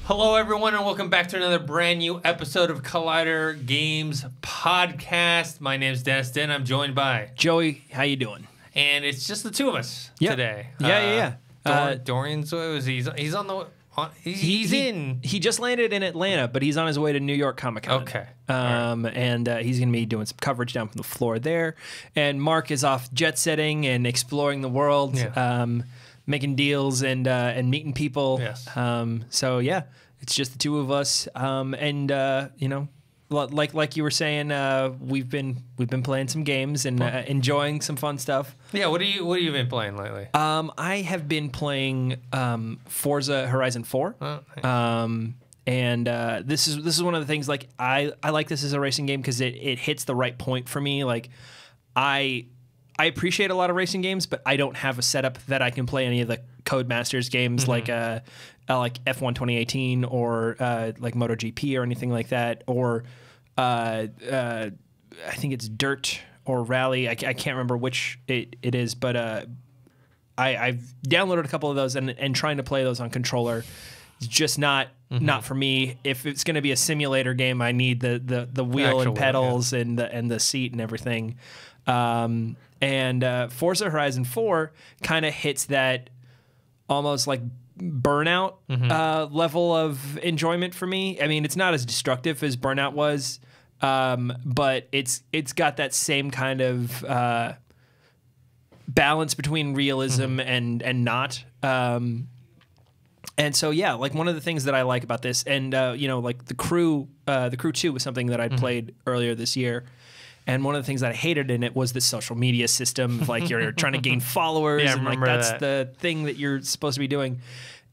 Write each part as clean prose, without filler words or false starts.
Hello, everyone, and welcome back to another brand new episode of Collider Games Podcast. My name's Destin. I'm joined by Joey. How you doing? And it's just the two of us today. Dorian's he's on the he's in. He just landed in Atlanta, but he's on his way to New York Comic Con. Okay. And he's going to be doing some coverage down from the floor there. And Mark is off jet setting and exploring the world. Yeah. Making deals and meeting people. Yes. So yeah, it's just the two of us. You know, like you were saying, we've been playing some games and enjoying some fun stuff. Yeah. What have you been playing lately? I have been playing Forza Horizon 4. And this is one of the things, like I like this as a racing game because it hits the right point for me. Like I appreciate a lot of racing games, but I don't have a setup that I can play any of the Codemasters games like F1 2018 or like MotoGP or anything like that, or I think it's Dirt or Rally. I can't remember which it is, but I've downloaded a couple of those and trying to play those on controller is just not for me. If it's going to be a simulator game, I need the wheel and pedals and the seat and everything. And Forza Horizon 4 kind of hits that almost like Burnout level of enjoyment for me. I mean, it's not as destructive as Burnout was, but it's got that same kind of balance between realism and not. And so yeah, like one of the things that I like about this, and you know, like the Crew 2 was something that I played earlier this year. And one of the things that I hated in it was the social media system. Like you're trying to gain followers, and like that's the thing that you're supposed to be doing.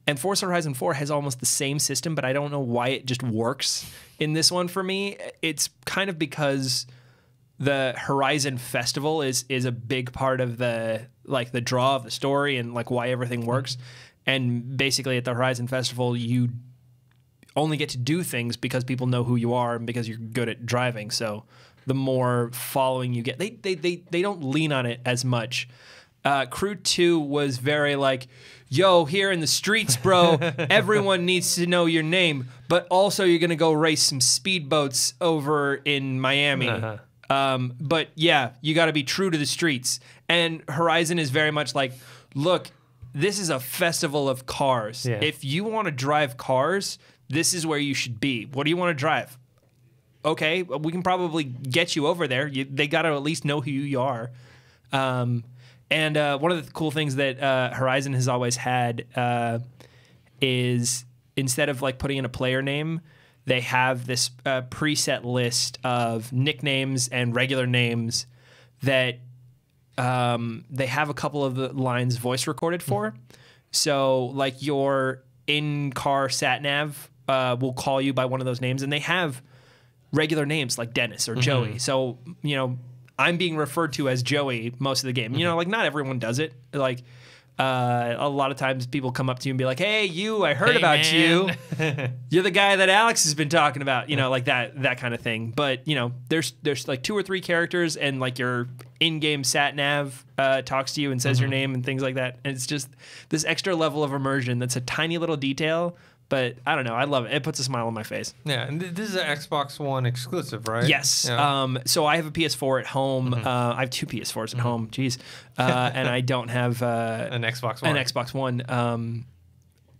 And Forza Horizon 4 has almost the same system, but I don't know why it just works in this one for me. It's kind of because the Horizon Festival is a big part of the draw of the story and like why everything works. And basically at the Horizon Festival, you only get to do things because people know who you are and because you're good at driving. So the more following you get, they don't lean on it as much. Crew 2 was very like, yo, here in the streets, bro, everyone needs to know your name, but also you're going to go race some speedboats over in Miami. But yeah, you got to be true to the streets. And Horizon is very much like, look, this is a festival of cars. Yeah. If you want to drive cars, this is where you should be. What do you want to drive? Okay, we can probably get you over there. They got to at least know who you are. And one of the cool things that Horizon has always had is instead of like putting in a player name, they have this preset list of nicknames and regular names that they have a couple of the lines voice recorded for. So like your in-car sat-nav will call you by one of those names, and they have regular names like Dennis or Joey. So, you know, I'm being referred to as Joey most of the game. You know, like not everyone does it. Like a lot of times people come up to you and be like, hey, you, I heard about you. You're the guy that Alex has been talking about, you know, like that kind of thing. But, you know, there's like 2 or 3 characters and like your in-game sat-nav talks to you and says your name and things like that. And it's just this extra level of immersion that's a tiny little detail. But I don't know. I love it. It puts a smile on my face. Yeah, and this is an Xbox One exclusive, right? Yes. Yeah. So I have a PS4 at home. I have 2 PS4s at home. Jeez. And I don't have an Xbox One. An Xbox One.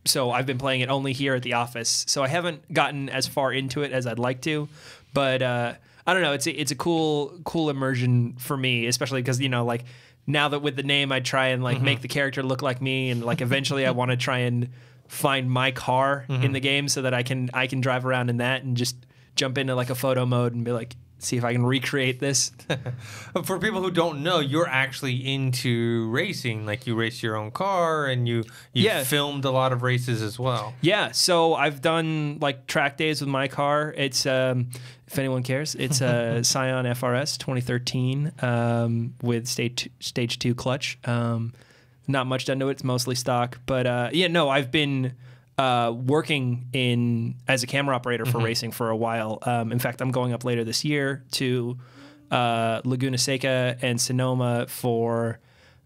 So I've been playing it only here at the office. So I haven't gotten as far into it as I'd like to. But I don't know. It's a cool immersion for me, especially because, you know, like now that with the name, I try and like make the character look like me, and like eventually I want to try and find my car in the game so that I can drive around in that and just jump into like a photo mode and be like, see if I can recreate this. For people who don't know, you're actually into racing. Like you race your own car and you filmed a lot of races as well. Yeah, so I've done like track days with my car. It's if anyone cares, it's a Scion FRS 2013 with stage 2 clutch. Not much done to it. It's mostly stock. But yeah, no, I've been working as a camera operator for racing for a while. In fact, I'm going up later this year to Laguna Seca and Sonoma for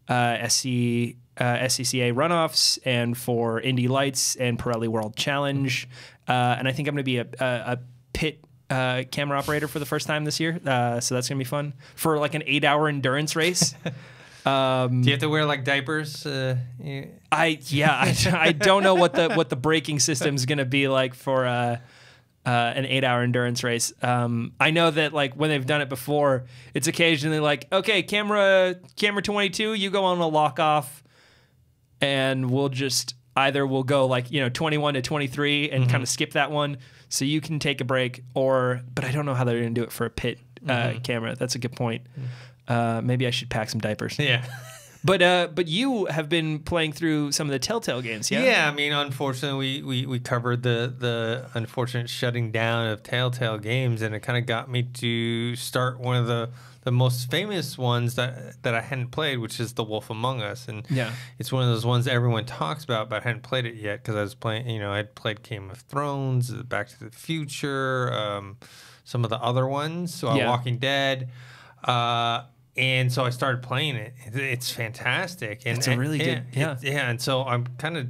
SC SCCA runoffs and for Indy Lights and Pirelli World Challenge. And I think I'm going to be a pit camera operator for the first time this year. So that's going to be fun for like an 8-hour endurance race. Do you have to wear like diapers? I don't know what the braking system is going to be like for an 8-hour endurance race. I know that like when they've done it before, it's occasionally like, okay, camera 22, you go on a lock off, and we'll go like 21 to 23 and kind of skip that one, so you can take a break. But I don't know how they're going to do it for a pit camera. That's a good point. Maybe I should pack some diapers. Yeah. But you have been playing through some of the Telltale games, yeah? Yeah, I mean, unfortunately, we covered the unfortunate shutting down of Telltale games, and it kind of got me to start one of the most famous ones that I hadn't played, which is The Wolf Among Us. And it's one of those ones that everyone talks about, but I hadn't played it yet because I was playing, I'd played Game of Thrones, Back to the Future, some of the other ones, Walking Dead. And so I started playing it. It's fantastic. And it's a really good, and so I'm kind of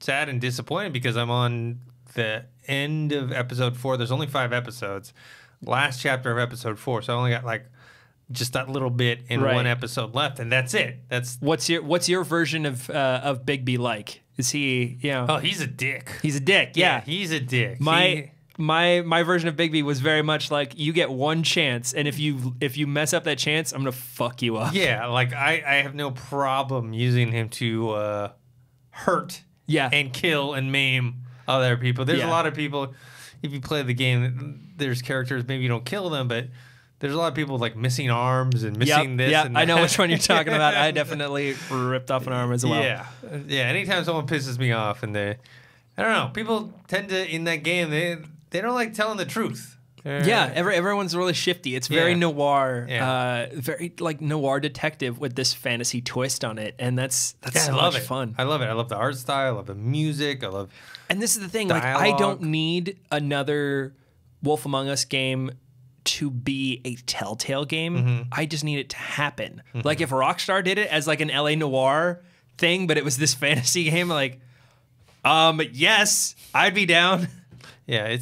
sad and disappointed because I'm on the end of episode 4. There's only 5 episodes. Last chapter of episode 4. So I only got like just that little bit in one episode left, and that's it. What's your version of Bigby like? Is he, Oh, he's a dick. He's a dick. Yeah, he's a dick. My version of Bigby was very much like, you get one chance, and if you mess up that chance, I'm gonna fuck you up. Yeah, like I have no problem using him to hurt and kill and maim other people. There's a lot of people, if you play the game, there's characters, maybe you don't kill them, but there's a lot of people like missing arms and missing this and that. I know which one you're talking about. I definitely ripped off an arm as well. Yeah, anytime someone pisses me off, and I don't know, people tend to, in that game, they don't like telling the truth. Everyone's really shifty. It's very noir, very like noir detective with this fantasy twist on it, and that's so much fun. I love it. I love the art style. I love the music. And this is the thing, dialogue. like I don't need another Wolf Among Us game to be a Telltale game. I just need it to happen. Like if Rockstar did it as like an LA noir thing, but it was this fantasy game, like, yes, I'd be down. Yeah, I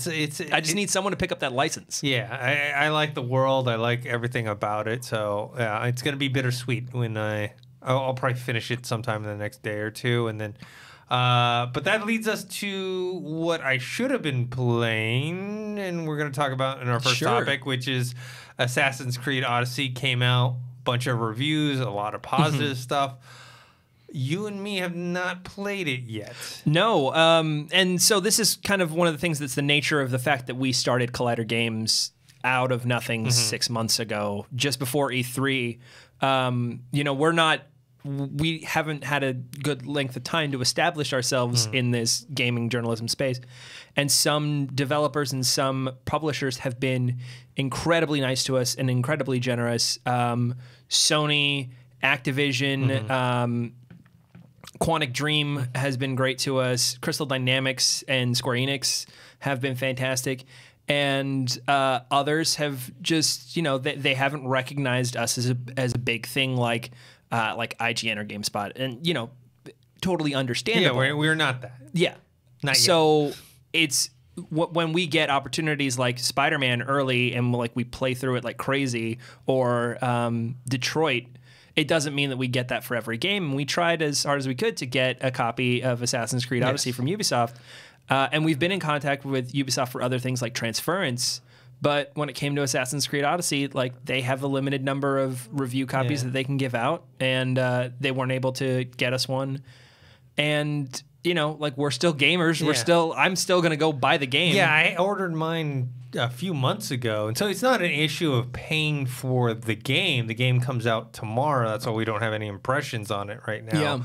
just need someone to pick up that license. Yeah, I like the world. I like everything about it. So yeah, it's gonna be bittersweet when I'll probably finish it sometime in the next day or two, and then. But that leads us to what I should have been playing, and we're gonna talk about in our first topic, which is Assassin's Creed Odyssey. Came out, bunch of reviews, a lot of positive stuff. You and me have not played it yet. No, and so this is kind of one of the things that's the nature of the fact that we started Collider Games out of nothing 6 months ago, just before E3. We haven't had a good length of time to establish ourselves in this gaming journalism space. And some developers and some publishers have been incredibly nice to us and incredibly generous. Sony, Activision, Quantic Dream has been great to us. Crystal Dynamics and Square Enix have been fantastic. And others have just, they haven't recognized us as a big thing like IGN or GameSpot. And, totally understandable. Yeah, we're not that. Yeah. Not yet. So it's when we get opportunities like Spider-Man early and we play through it like crazy, or Detroit, it doesn't mean that we get that for every game. And we tried as hard as we could to get a copy of Assassin's Creed Odyssey from Ubisoft. And we've been in contact with Ubisoft for other things like Transference. But when it came to Assassin's Creed Odyssey, they have a limited number of review copies that they can give out, and they weren't able to get us one. And we're still gamers. I'm still gonna go buy the game. Yeah, I ordered mine a few months ago, and so it's not an issue of paying for the game. The game comes out tomorrow. That's why we don't have any impressions on it right now. Yeah.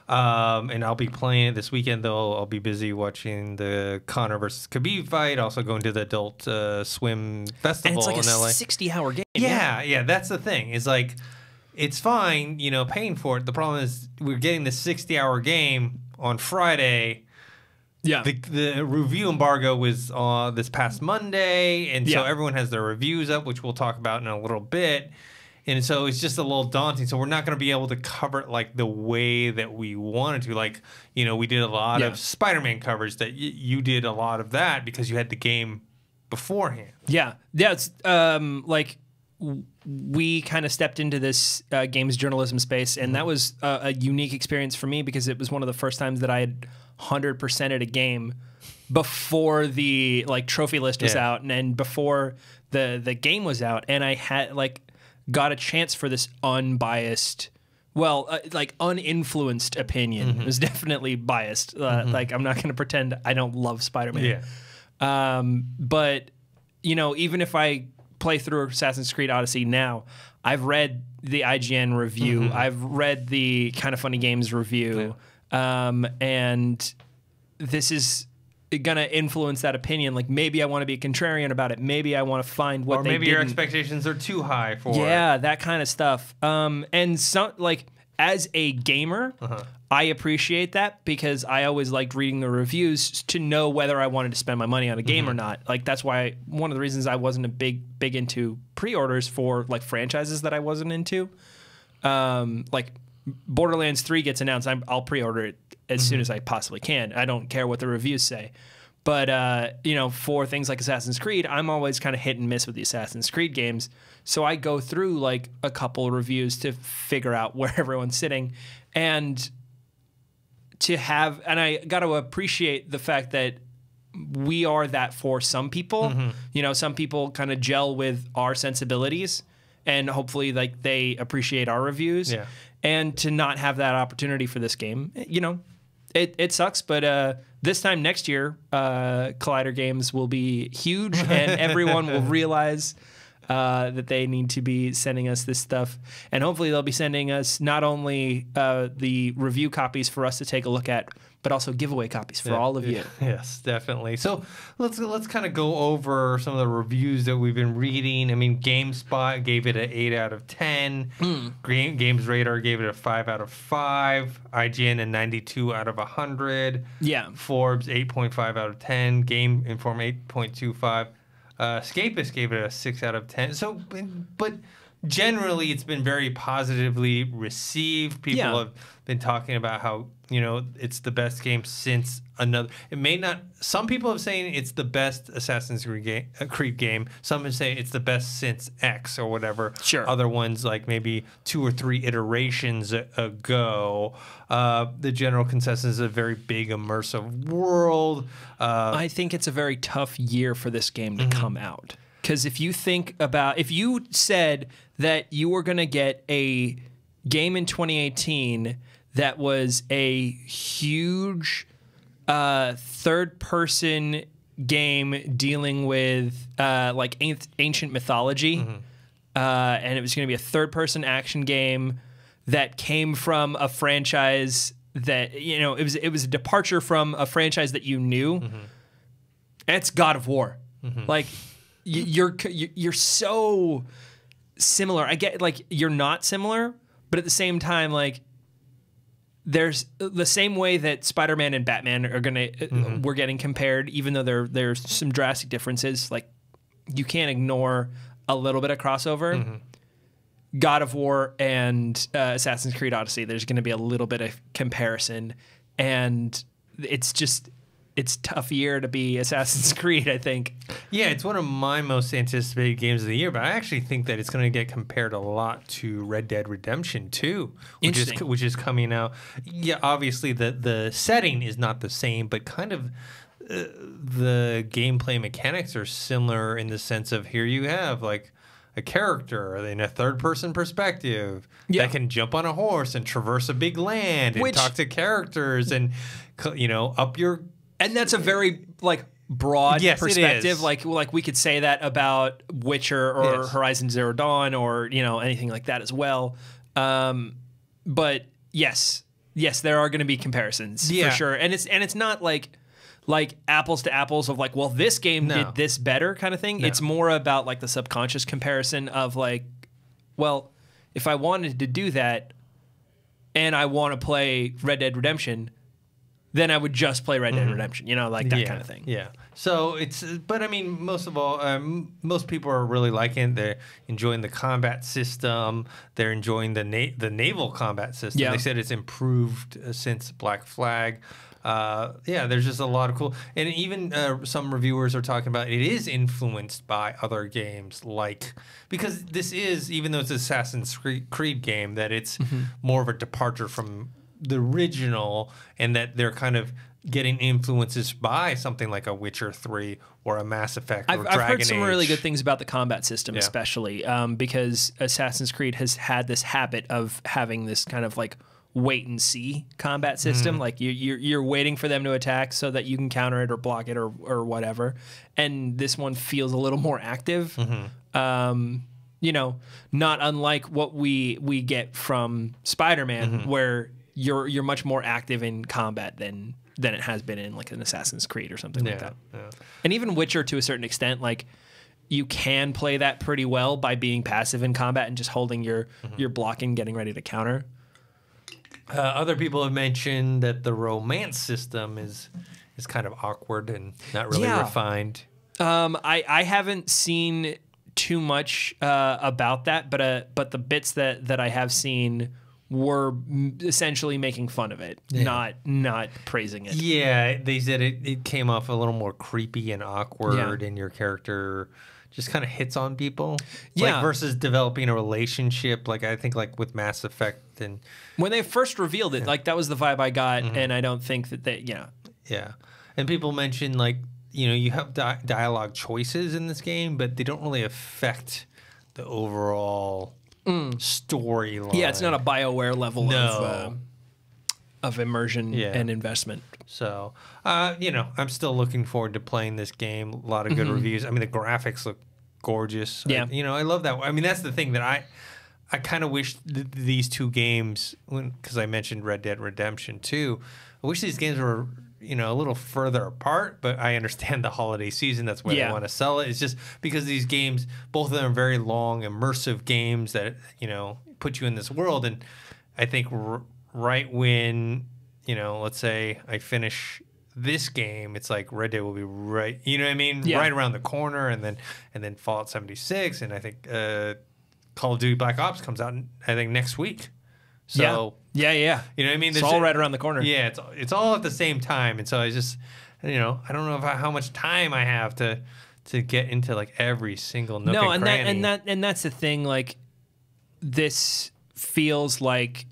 And I'll be playing it this weekend, though. I'll be busy watching the Conor versus Khabib fight, also going to the Adult Swim Festival and it's in LA. 60-hour game. Yeah, that's the thing. It's like, it's fine, paying for it. The problem is we're getting the 60-hour game on Friday. Yeah. The review embargo was this past Monday, and so everyone has their reviews up, which we'll talk about in a little bit. And so it's just a little daunting. So we're not going to be able to cover it like the way that we wanted to. Like, you know, we did a lot of Spider-Man coverage that you did a lot of that because you had the game beforehand. Yeah. Yeah. It's like we kind of stepped into this games journalism space, and that was a unique experience for me because it was one of the first times that I had 100%ed a game before the like trophy list was out and before the game was out, and I had like got a chance for this unbiased, like uninfluenced opinion. It was definitely biased. Like I'm not going to pretend I don't love Spider-Man. Yeah. But you know, even if I play through Assassin's Creed Odyssey now, I've read the IGN review. I've read the Kind of Funny Games review. And this is going to influence that opinion. Like maybe I want to be a contrarian about it. Maybe I want to find what or maybe your expectations are too high for it. That kind of stuff. And some like as a gamer, I appreciate that because I always liked reading the reviews to know whether I wanted to spend my money on a game or not. Like that's why one of the reasons I wasn't a big into pre-orders for like franchises that I wasn't into. Like Borderlands 3 gets announced, I'll pre-order it as soon as I possibly can. I don't care what the reviews say. But, you know, for things like Assassin's Creed, I'm always kind of hit and miss with the Assassin's Creed games. So I go through like a couple of reviews to figure out where everyone's sitting. And I got to appreciate the fact that we are that for some people. You know, some people kind of gel with our sensibilities and hopefully like they appreciate our reviews. Yeah. And to not have that opportunity for this game, you know, it sucks. But this time next year, Collider Games will be huge and everyone will realize that they need to be sending us this stuff. And hopefully they'll be sending us not only the review copies for us to take a look at, but also giveaway copies for all of you. Yes, definitely. So let's kind of go over some of the reviews that we've been reading. I mean, GameSpot gave it an 8 out of 10. Games Radar gave it a 5 out of 5. IGN a 92 out of 100. Yeah. Forbes 8.5 out of 10. Game Inform 8.25. Escapist gave it a 6 out of 10. So, but generally, it's been very positively received. People have been talking about how, you know, it's the best game since another. It may not. Some people have saying it's the best Assassin's Creed game. Some have saying it's the best since X or whatever. Sure. Other ones like maybe 2 or 3 iterations ago. The general consensus is a very big immersive world. I think it's a very tough year for this game to come out. Because if you think about, if you said that you were going to get a game in 2018 that was a huge third-person game dealing with like ancient mythology, and it was going to be a third-person action game that came from a franchise that, you know, it was a departure from a franchise that you knew. It's God of War. Like, you're so similar. I get like you're not similar, but at the same time, like there's the same way that Spider-Man and Batman are we're getting compared, even though there's some drastic differences. Like you can't ignore a little bit of crossover. God of War and Assassin's Creed Odyssey, there's going to be a little bit of comparison, and it's tough year to be Assassin's Creed, I think. Yeah, it's one of my most anticipated games of the year, but I actually think that it's going to get compared a lot to Red Dead Redemption 2, which is coming out. Yeah, obviously the setting is not the same, but kind of the gameplay mechanics are similar in the sense of here you have like a character in a third-person perspective that can jump on a horse and traverse a big land and talk to characters and, you know, up your... And that's a very like broad perspective. Like we could say that about Witcher or Horizon Zero Dawn or, you know, anything like that as well. But yes, there are going to be comparisons for sure. And it's not like apples to apples of like, well, this game did this better kind of thing. It's more about like the subconscious comparison of like, well, if I wanted to do that and I want to play Red Dead Redemption, then I would just play Red Dead Redemption, you know, like that kind of thing. Yeah. So it's, but I mean, most of all, most people are really liking it. They're enjoying the combat system. They're enjoying the naval combat system. Yeah. They said it's improved since Black Flag. Yeah, there's just a lot of cool, and even some reviewers are talking about it is influenced by other games, like, because this is, even though it's an Assassin's Creed game, that it's more of a departure from the original, and that they're kind of getting influences by something like a Witcher 3 or a Mass Effect or Dragon Age. I've heard some really good things about the combat system, especially because Assassin's Creed has had this habit of having this kind of like wait and see combat system. Like you're waiting for them to attack so that you can counter it or block it or whatever. And this one feels a little more active. You know, not unlike what we get from Spider-Man, where you're much more active in combat than it has been in like an Assassin's Creed or something like that. Yeah. And even Witcher to a certain extent, like you can play that pretty well by being passive in combat and just holding your blocking, getting ready to counter. Other people have mentioned that the romance system is kind of awkward and not really refined. I haven't seen too much about that, but the bits that I have seen were essentially making fun of it, not praising it. Yeah, they said it came off a little more creepy and awkward, and your character just kind of hits on people. Like versus developing a relationship, like I think like with Mass Effect. And when they first revealed it, like that was the vibe I got, and I don't think that they, Yeah. And people mention like, you know, you have dialogue choices in this game, but they don't really affect the overall storyline. Yeah, it's not a BioWare level of immersion and investment. So, you know, I'm still looking forward to playing this game. A lot of good reviews. I mean, the graphics look gorgeous. Yeah. You know, I love that. I mean, that's the thing that I kind of wish these two games, because I mentioned Red Dead Redemption 2, I wish these games were, you know, a little further apart, but I understand the holiday season. That's why they want to sell it. It's just because these games, both of them are very long, immersive games that, you know, put you in this world. And I think right when, you know, let's say I finish this game, it's like Red Dead will be right, you know what I mean? Yeah. Right around the corner, and then Fallout 76, and I think Call of Duty Black Ops comes out, I think, next week. So yeah. You know what I mean? It's all right around the corner. Yeah, it's all at the same time, and so I just, you know, I don't know how much time I have to get into like every single nook and cranny. And that's the thing. Like, this feels like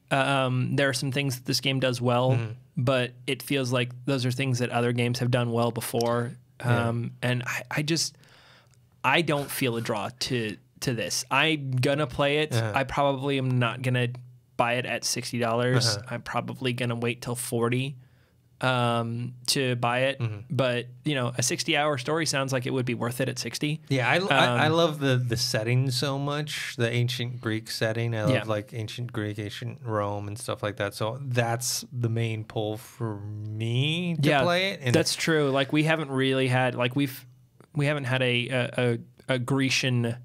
there are some things that this game does well, but it feels like those are things that other games have done well before. And I don't feel a draw to this. I'm gonna play it. I probably am not gonna buy it at $60. I'm probably gonna wait till $40 to buy it. But you know, a 60-hour story sounds like it would be worth it at $60. Yeah, I love the setting so much, the ancient Greek setting. I love like ancient Greek, ancient Rome, and stuff like that. So that's the main pull for me to play it. And that's true. Like we haven't really had we haven't had a Grecian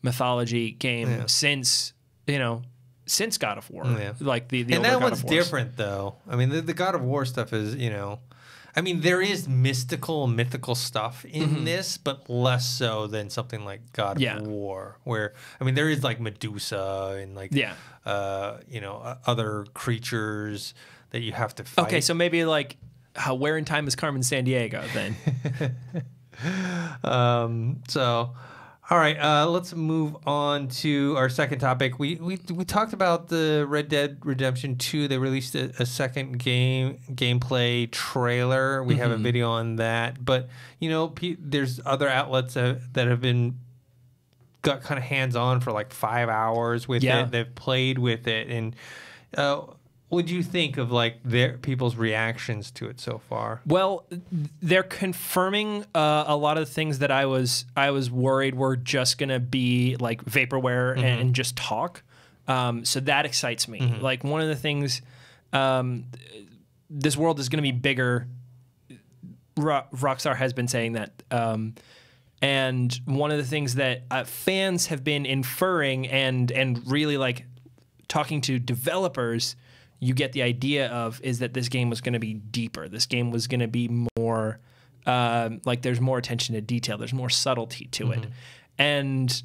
mythology game since, you know, since God of War. Like the and that one's different though. I mean, the God of War stuff is, you know, I mean, there is mythical stuff in this, but less so than something like God of War, where, I mean, there is like Medusa and like, you know, other creatures that you have to fight. Okay, so maybe like Where in Time is Carmen Sandiego then? So, all right, let's move on to our second topic. We talked about the Red Dead Redemption 2. They released a second gameplay trailer. We have a video on that. But, you know, there's other outlets that have got kind of hands-on for like 5 hours with it. They've played with it. And what do you think of like people's reactions to it so far? Well, they're confirming a lot of the things that I was worried were just gonna be like vaporware and just talk. So that excites me. Like one of the things, this world is gonna be bigger. Rockstar has been saying that. And one of the things that fans have been inferring and really like talking to developers, you get the idea of is that this game was going to be deeper. This game was going to be more like there's more attention to detail. There's more subtlety to it. And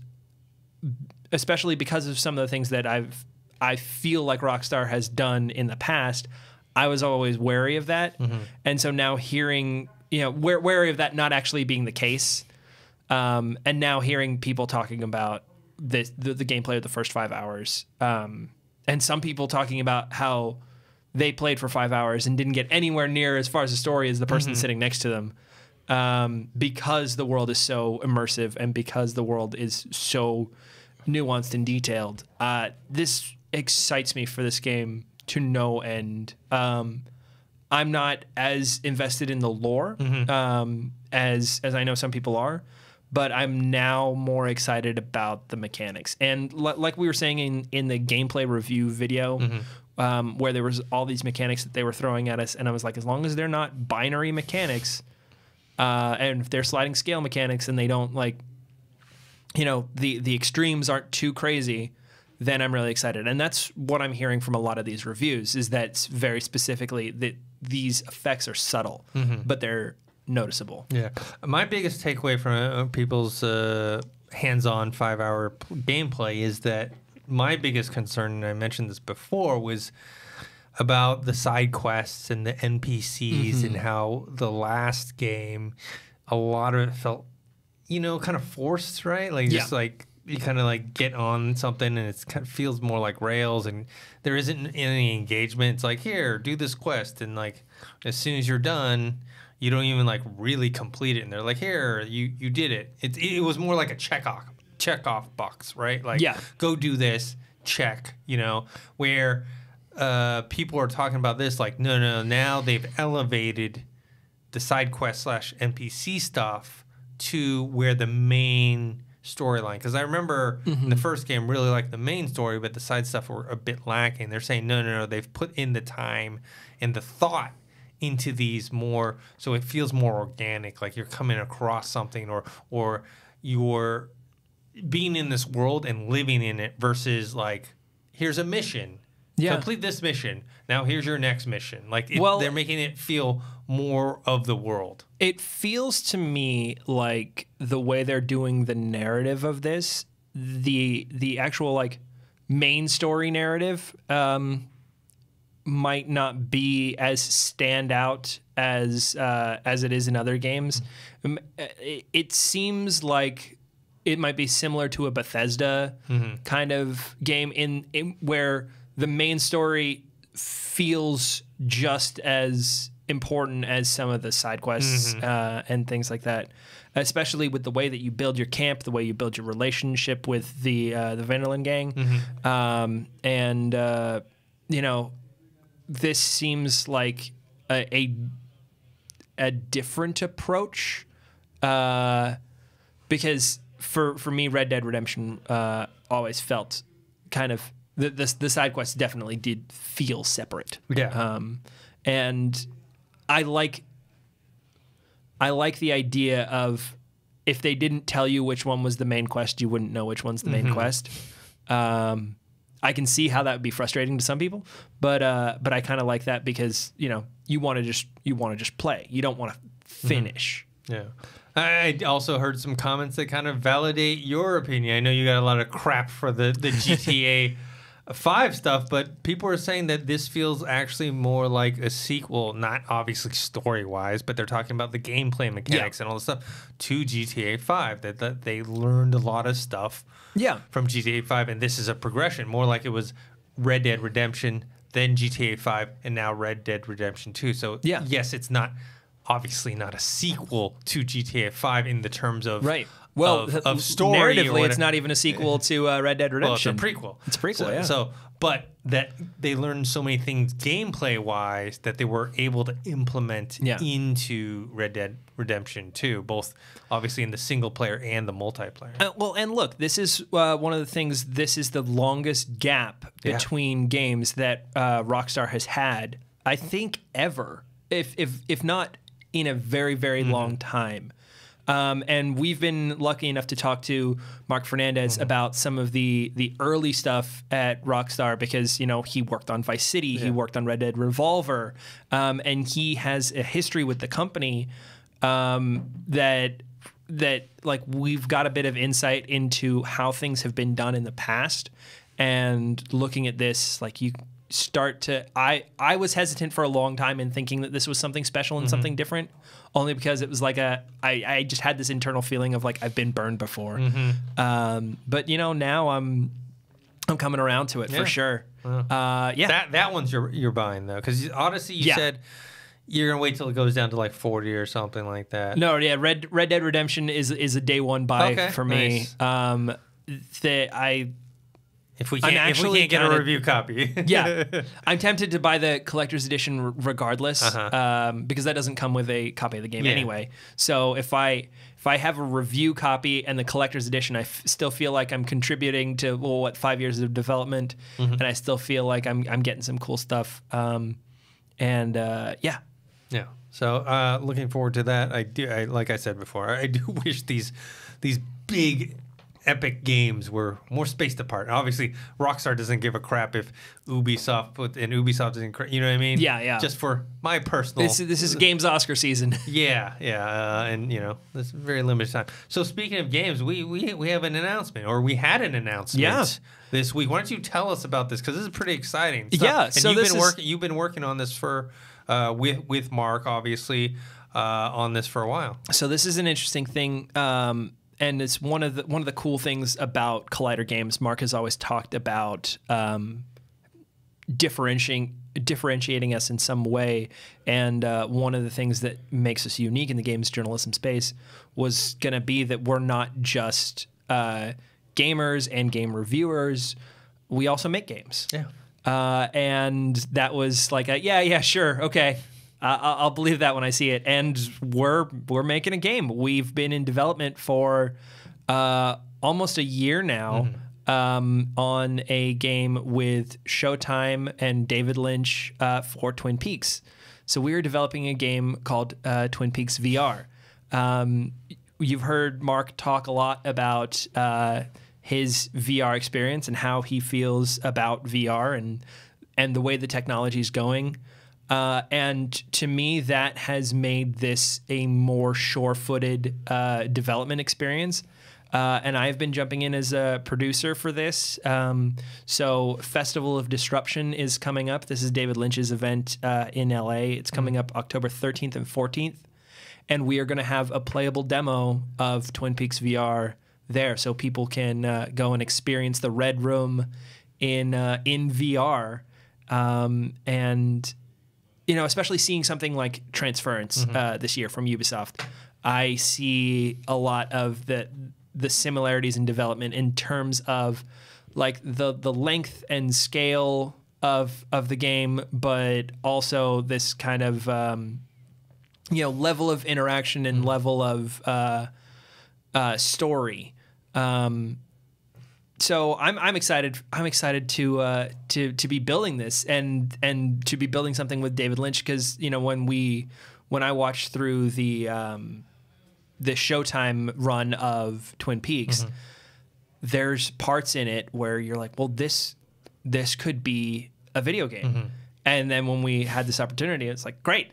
especially because of some of the things that I feel like Rockstar has done in the past, I was always wary of that. And so now hearing, wary of that not actually being the case. And now hearing people talking about the gameplay of the first 5 hours, and some people talking about how they played for 5 hours and didn't get anywhere near as far as the story as the person sitting next to them, because the world is so immersive and because the world is so nuanced and detailed. This excites me for this game to no end. I'm not as invested in the lore as I know some people are, but I'm now more excited about the mechanics. And like we were saying in the gameplay review video, where there was all these mechanics that they were throwing at us, and I was like, as long as they're not binary mechanics, and if they're sliding scale mechanics and they don't the extremes aren't too crazy, then I'm really excited. And that's what I'm hearing from a lot of these reviews, is that very specifically that these effects are subtle, but they're noticeable. Yeah. My biggest takeaway from people's hands-on 5-hour gameplay is that my biggest concern, and I mentioned this before, was about the side quests and the NPCs and how the last game, a lot of it felt, kind of forced, right? Like just like you kind of like get on something and it kind of feels more like Rails, and there isn't any engagement. It's like, here, do this quest, and like as soon as you're done, you don't even like really complete it, and they're like, here, you did it. It was more like a check off box, right? Like, go do this, check. Where people are talking about this, like, no, now they've elevated the side quest / NPC stuff to where the main storyline, because I remember in the first game really liked the main story, but the side stuff were a bit lacking. They're saying no, they've put in the time and the thought into these more, so it feels more organic, like you're coming across something or you're being in this world and living in it, versus like, here's a mission, complete this mission, now here's your next mission. Like they're making it feel more of the world. It feels to me like the way they're doing the narrative of this, the actual like main story narrative, might not be as standout as it is in other games. It seems like it might be similar to a Bethesda kind of game in where the main story feels just as important as some of the side quests and things like that, especially with the way that you build your camp, the way you build your relationship with the Vanderland gang, and this seems like a different approach, because for me, Red Dead Redemption always felt kind of the side quests definitely did feel separate. And I like the idea of, if they didn't tell you which one was the main quest, you wouldn't know which one's the main quest. I can see how that would be frustrating to some people, but I kind of like that, because you want to just play. You don't want to finish. Yeah. I also heard some comments that kind of validate your opinion. I know you got a lot of crap for the GTA 5 stuff, but people are saying that this feels actually more like a sequel, not obviously story-wise, but they're talking about the gameplay mechanics and all this stuff to GTA 5, that they learned a lot of stuff from GTA 5, and this is a progression, more like it was Red Dead Redemption, then GTA 5, and now Red Dead Redemption 2. So yes, it's not obviously not a sequel to GTA 5 in the terms of of story. Narratively, it's not even a sequel to Red Dead Redemption. Well, it's a prequel. It's a prequel, So, but that they learned so many things gameplay-wise that they were able to implement into Red Dead Redemption 2, both obviously in the single player and the multiplayer. And look, this is one of the things. This is the longest gap between games that Rockstar has had, I think, ever, if not in a very, very long time. And we've been lucky enough to talk to Mark Fernandez about some of the early stuff at Rockstar because, you know, he worked on Vice City, he worked on Red Dead Revolver, and he has a history with the company that like we've got a bit of insight into how things have been done in the past. And looking at this, like you start to, I was hesitant for a long time in thinking that this was something special and something different, only because it was like I just had this internal feeling of like I've been burned before. But you know, now I'm coming around to it for sure. That one's you're buying though, because Odyssey you said you're gonna wait till it goes down to like 40 or something like that. No, Red Dead Redemption is a day one buy for me. If we can't get a review copy. I'm tempted to buy the collector's edition regardless, because that doesn't come with a copy of the game anyway. So if I have a review copy and the collector's edition, I still feel like I'm contributing to 5 years of development, and I still feel like I'm getting some cool stuff. So looking forward to that. I like I said before, I do wish these big epic games were more spaced apart. Obviously, Rockstar doesn't give a crap if Ubisoft doesn't, you know what I mean? Yeah. Just for my personal. This is games Oscar season. And you know, this very limited time. So speaking of games, we have an announcement, or we had an announcement this week. Why don't you tell us about this, because this is pretty exciting stuff. Yeah. And so you've been working on this for with Mark, obviously, on this for a while. So this is an interesting thing. And it's one of the cool things about Collider Games. Mark has always talked about differentiating us in some way, and one of the things that makes us unique in the games journalism space was going to be that we're not just gamers and game reviewers. We also make games. And that was like sure, okay. I'll believe that when I see it. And we're making a game. We've been in development for almost a year now on a game with Showtime and David Lynch for Twin Peaks. So we are developing a game called Twin Peaks VR. You've heard Mark talk a lot about his VR experience and how he feels about VR and the way the technology is going. And to me, that has made this a more sure-footed development experience. And I've been jumping in as a producer for this. So Festival of Disruption is coming up. This is David Lynch's event in LA. It's coming up October 13th and 14th. And we are going to have a playable demo of Twin Peaks VR there, so people can go and experience the Red Room in VR. And you know, especially seeing something like Transference this year from Ubisoft, I see a lot of the similarities in development in terms of like the length and scale of the game, but also this kind of level of interaction and level of story. So I'm excited. I'm excited to be building this and to be building something with David Lynch, because you know when I watched through the Showtime run of Twin Peaks, there's parts in it where you're like, well, this could be a video game. And then when we had this opportunity, it's like, great,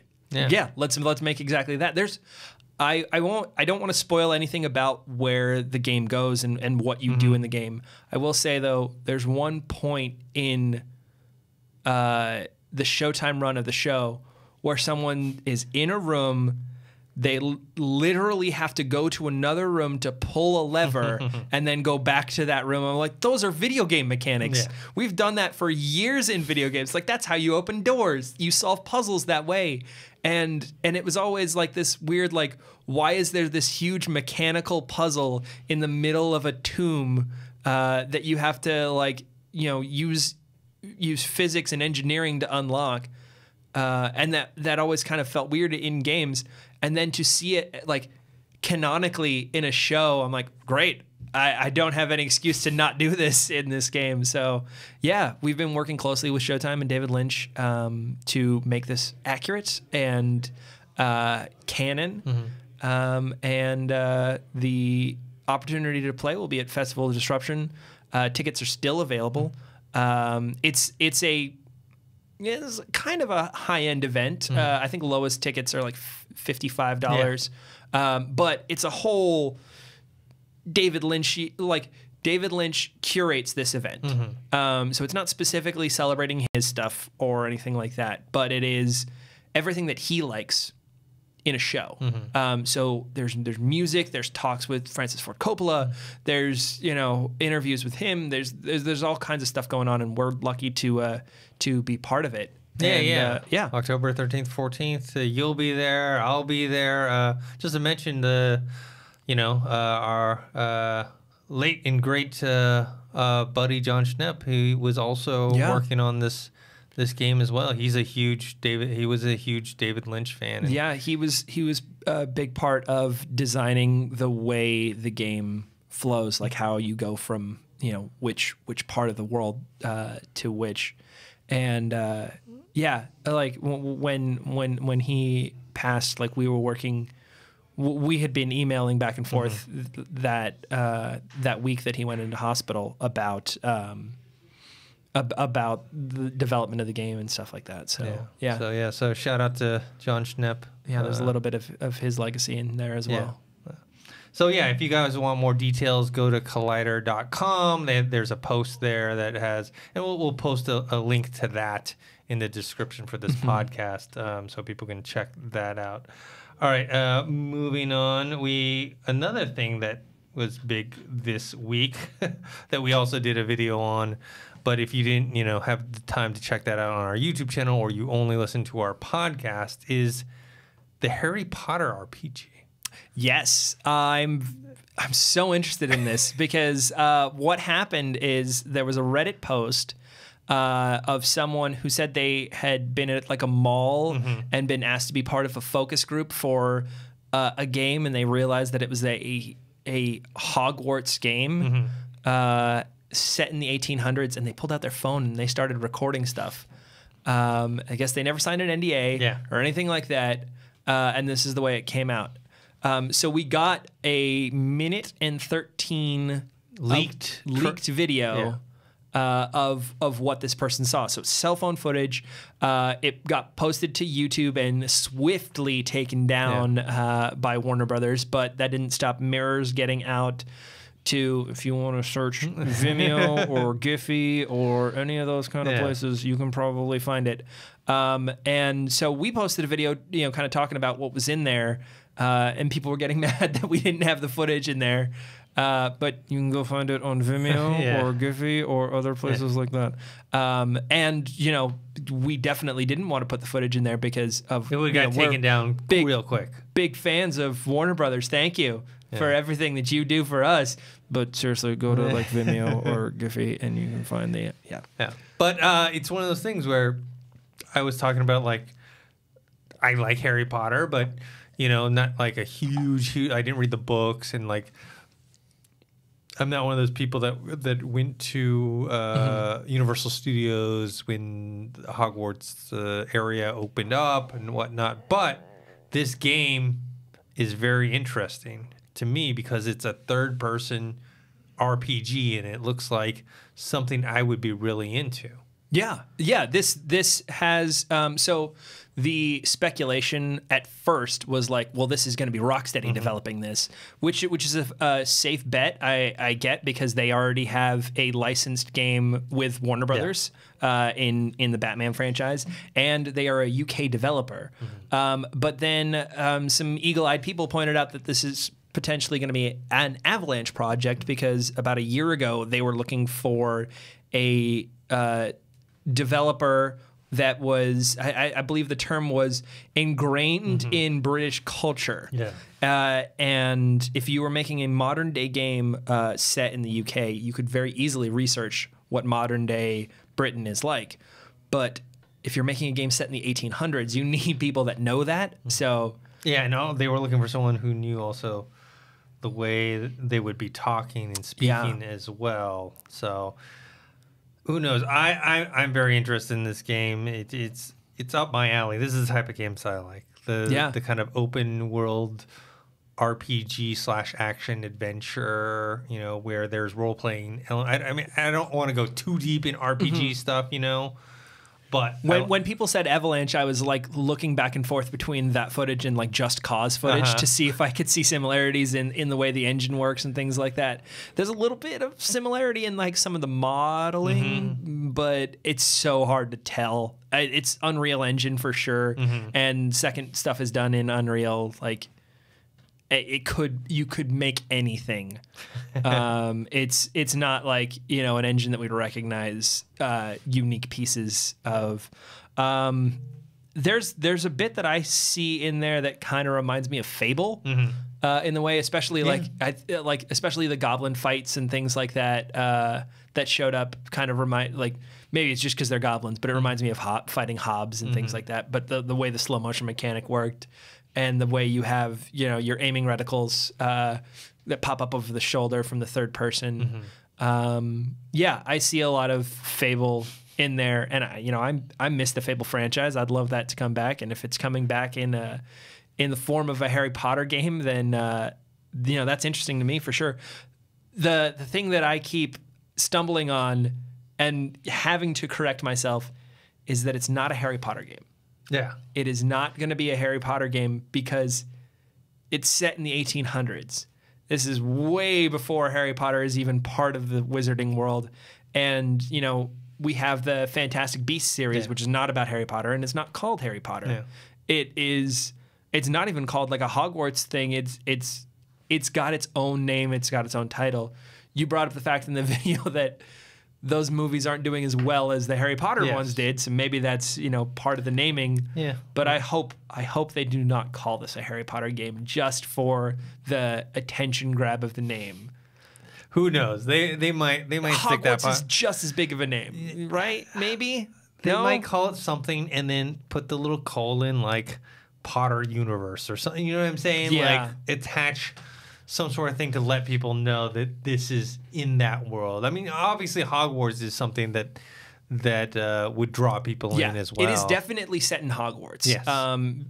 let's make exactly that. I don't want to spoil anything about where the game goes and what you do in the game. I will say though, there's one point in the Showtime run of the show where someone is in a room, they literally have to go to another room to pull a lever and then go back to that room. I'm like, those are video game mechanics. Yeah. We've done that for years in video games. Like, that's how you open doors. You solve puzzles that way. And it was always like this weird, like, why is there this huge mechanical puzzle in the middle of a tomb that you have to, like, you know, use physics and engineering to unlock? And that always kind of felt weird in games. And then to see it, like, canonically in a show, I'm like, great. I don't have any excuse to not do this in this game. So, yeah, we've been working closely with Showtime and David Lynch to make this accurate and canon. and the opportunity to play will be at Festival of Disruption. Tickets are still available. It's kind of a high-end event. I think lowest tickets are like $55. But it's a whole David Lynch curates this event. So it's not specifically celebrating his stuff or anything like that, but it is everything that he likes in a show. So there's music, there's talks with Francis Ford Coppola, there's interviews with him, there's all kinds of stuff going on, and we're lucky to be part of it. Yeah. October 13th, 14th, you'll be there, I'll be there. Just to mention our late and great buddy John Schnepp, who was also working on this game as well. He was a huge David Lynch fan. And he was a big part of designing the way the game flows, like how you go from which part of the world to which. And like when he passed, like we had been emailing back and forth that week that he went into hospital about the development of the game and stuff like that. So shout out to John Schnepp. There's a little bit of his legacy in there as well. So if you guys want more details, go to collider.com. There's a post there that has, and we'll post a link to that in the description for this podcast, so people can check that out. All right, moving on. Another thing that was big this week that we also did a video on, but if you didn't, have the time to check that out on our YouTube channel, or you only listen to our podcast, is the Harry Potter RPG. Yes, I'm so interested in this because what happened is there was a Reddit post of someone who said they had been at like a mall and been asked to be part of a focus group for a game, and they realized that it was a Hogwarts game set in the 1800s, and they pulled out their phone and they started recording stuff. I guess they never signed an NDA or anything like that, and this is the way it came out. So we got a minute and 13 leaked video of what this person saw. So it's cell phone footage. It got posted to YouTube and swiftly taken down by Warner Brothers, but that didn't stop mirrors getting out to, if you want to search Vimeo or Giphy or any of those kind of places, you can probably find it. And so we posted a video, kind of talking about what was in there, and people were getting mad that we didn't have the footage in there. But you can go find it on Vimeo or Giphy or other places like that. And, we definitely didn't want to put the footage in there because of... It would have got taken down real quick. Big fans of Warner Brothers. Thank you for everything that you do for us. But seriously, go to like Vimeo or Giphy and you can find the... Yeah. But it's one of those things where I was talking about, like, I like Harry Potter, but, not like a huge... I didn't read the books, and like... I'm not one of those people that went to Universal Studios when the Hogwarts area opened up and whatnot. But this game is very interesting to me because it's a third-person RPG, and it looks like something I would be really into. Yeah. This has so the speculation at first was like, well, this is going to be Rocksteady developing this, which is a safe bet. I get, because they already have a licensed game with Warner Brothers in the Batman franchise, and they are a UK developer. But then some eagle-eyed people pointed out that this is potentially going to be an Avalanche project, because about a year ago they were looking for a developer that was, I believe the term was, ingrained in British culture. And if you were making a modern day game set in the UK, you could very easily research what modern day Britain is like. But if you're making a game set in the 1800s, you need people that know that. So no, they were looking for someone who knew also the way they would be talking and speaking as well. So who knows? I'm very interested in this game. It's up my alley. This is the type of games I like. The kind of open world RPG slash action adventure, you know, where there's role playing. I mean, I don't want to go too deep in RPG stuff, you know, but when people said Avalanche, I was like looking back and forth between that footage and like Just Cause footage to see if I could see similarities in the way the engine works and things like that. There's a little bit of similarity in like some of the modeling, but it's so hard to tell. It's Unreal Engine for sure, and second stuff is done in Unreal. Like you could make anything. It's not like, you know, an engine that we'd recognize unique pieces of. There's a bit that I see in there that kind of reminds me of Fable in the way, especially especially the goblin fights and things like that that showed up. Kind of remind, like, maybe it's just because they're goblins, but it reminds me of fighting hobs and things like that. But the way the slow motion mechanic worked. And the way you have, you know, your aiming reticles that pop up over the shoulder from the third person. Yeah, I see a lot of Fable in there, and I miss the Fable franchise. I'd love that to come back, and if it's coming back in the form of a Harry Potter game, then you know, that's interesting to me for sure. The thing that I keep stumbling on and having to correct myself is that it's not a Harry Potter game. Yeah. It is not going to be a Harry Potter game because it's set in the 1800s. This is way before Harry Potter is even part of the wizarding world. And, you know, we have the Fantastic Beasts series, which is not about Harry Potter, and it's not called Harry Potter. Yeah. It's not even called like a Hogwarts thing. It's got its own name. It's got its own title. You brought up the fact in the video that those movies aren't doing as well as the Harry Potter ones did, so maybe that's, you know, part of the naming. Yeah. But I hope they do not call this a Harry Potter game just for the attention grab of the name. Who knows? They might stick that. Hogwarts is just as big of a name, right? Maybe they might call it something and then put the little colon like Potter Universe or something. You know what I'm saying? Yeah. Like attach some sort of thing to let people know that this is in that world. I mean, obviously Hogwarts is something that would draw people in as well. It is definitely set in Hogwarts. Yes.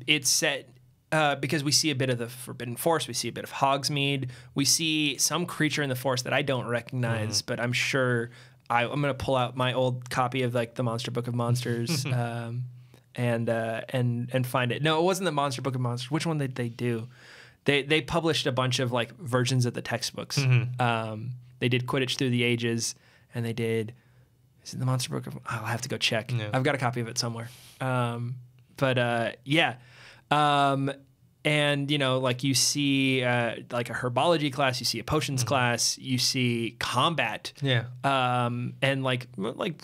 It's set because we see a bit of the Forbidden Forest, we see a bit of Hogsmeade, we see some creature in the forest that I don't recognize, but I'm sure I'm going to pull out my old copy of like the Monster Book of Monsters and find it. No, it wasn't the Monster Book of Monsters. Which one did they do? They published a bunch of like versions of the textbooks. They did Quidditch Through the Ages, and they did. Is it the Monster Book of? I'll have to go check. Yeah. I've got a copy of it somewhere. Yeah. And you know, like you see like a herbology class, you see a potions class, you see combat. Yeah. And like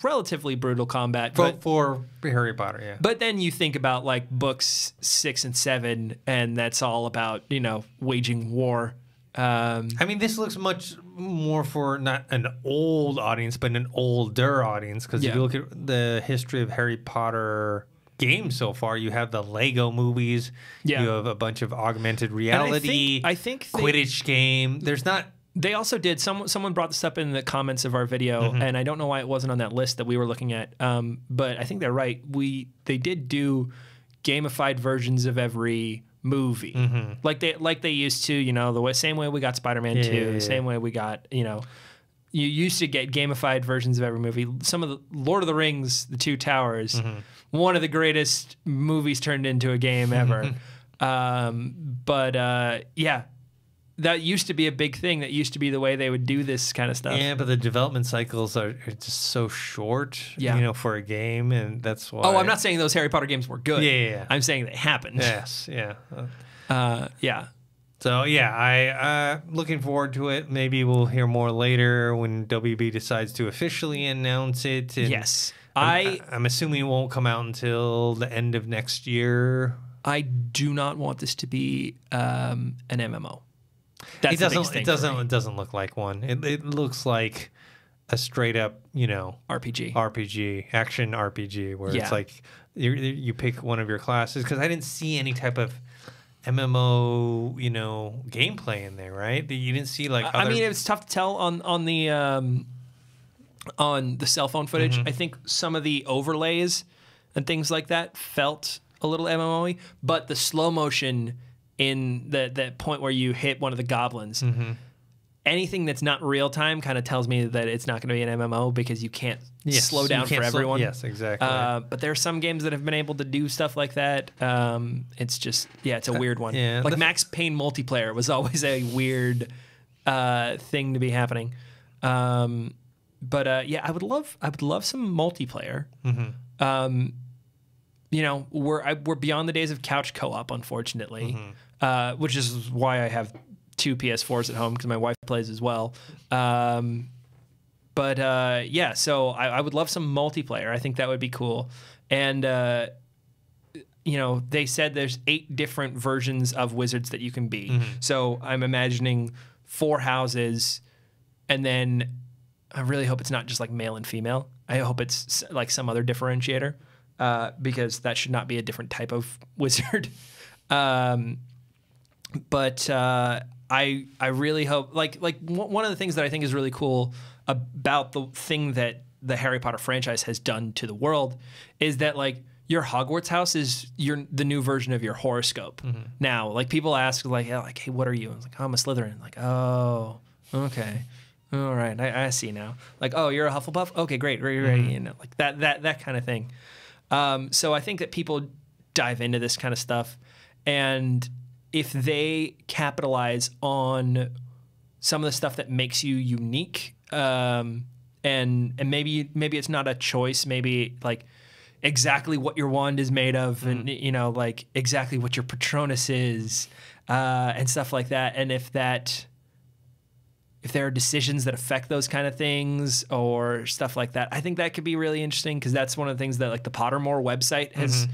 relatively brutal combat for Harry Potter. Yeah. But then you think about like books 6 and 7, and that's all about, you know, waging war. I mean, this looks much more for not an old audience, but an older audience. Because if you look at the history of Harry Potter games so far, you have the Lego movies, you have a bunch of augmented reality, I think Quidditch game. There's not. They also did. Someone brought this up in the comments of our video, and I don't know why it wasn't on that list that we were looking at. But I think they're right. They did do gamified versions of every movie, like they used to. You know, the same way we got Spider-Man 2, the same way we got, you know. You used to get gamified versions of every movie. Some of the Lord of the Rings, The Two Towers, one of the greatest movies turned into a game ever. Yeah, that used to be a big thing. That used to be the way they would do this kind of stuff. Yeah, but the development cycles are just so short, you know, for a game, and that's why. Oh, I'm not saying those Harry Potter games were good. Yeah. I'm saying they happened. Yes, yeah. Yeah. So yeah, I looking forward to it. Maybe we'll hear more later when WB decides to officially announce it. And yes, I'm assuming it won't come out until the end of next year. I do not want this to be an MMO. That's it doesn't look like one. It looks like a straight up, you know, RPG, action RPG, where it's like you pick one of your classes. Because I didn't see any type of MMO, you know, gameplay in there, right? You didn't see like. I mean, it's tough to tell on the cell phone footage. I think some of the overlays and things like that felt a little MMO-y, but the slow motion in the point where you hit one of the goblins. Anything that's not real time kind of tells me that it's not going to be an MMO because you can't slow down for everyone. Yes, exactly. But there are some games that have been able to do stuff like that. It's just, it's a weird one. Yeah, like Max Payne multiplayer was always a weird thing to be happening. But I would love some multiplayer. You know, we're beyond the days of couch co-op, unfortunately, which is why I have 2 PS4s at home because my wife plays as well. So I would love some multiplayer. I think that would be cool. And you know, they said there's 8 different versions of wizards that you can be. So I'm imagining 4 houses, and then I really hope it's not just like male and female. I hope it's like some other differentiator, because that should not be a different type of wizard. I really hope like one of the things that I think is really cool about the thing that the Harry Potter franchise has done to the world is that like your Hogwarts house is the new version of your horoscope. Now, like people ask like, hey, what are you? I was like, oh, I'm a Slytherin. Like, oh, okay. All right. I see now. Like, oh, you're a Hufflepuff? Okay, great. You know, like that kind of thing. So I think that people dive into this kind of stuff, and if they capitalize on some of the stuff that makes you unique, and maybe it's not a choice, maybe like exactly what your wand is made of, and you know, like exactly what your Patronus is, and stuff like that. And if there are decisions that affect those kind of things or stuff like that, I think that could be really interesting, because that's one of the things that like the Pottermore website has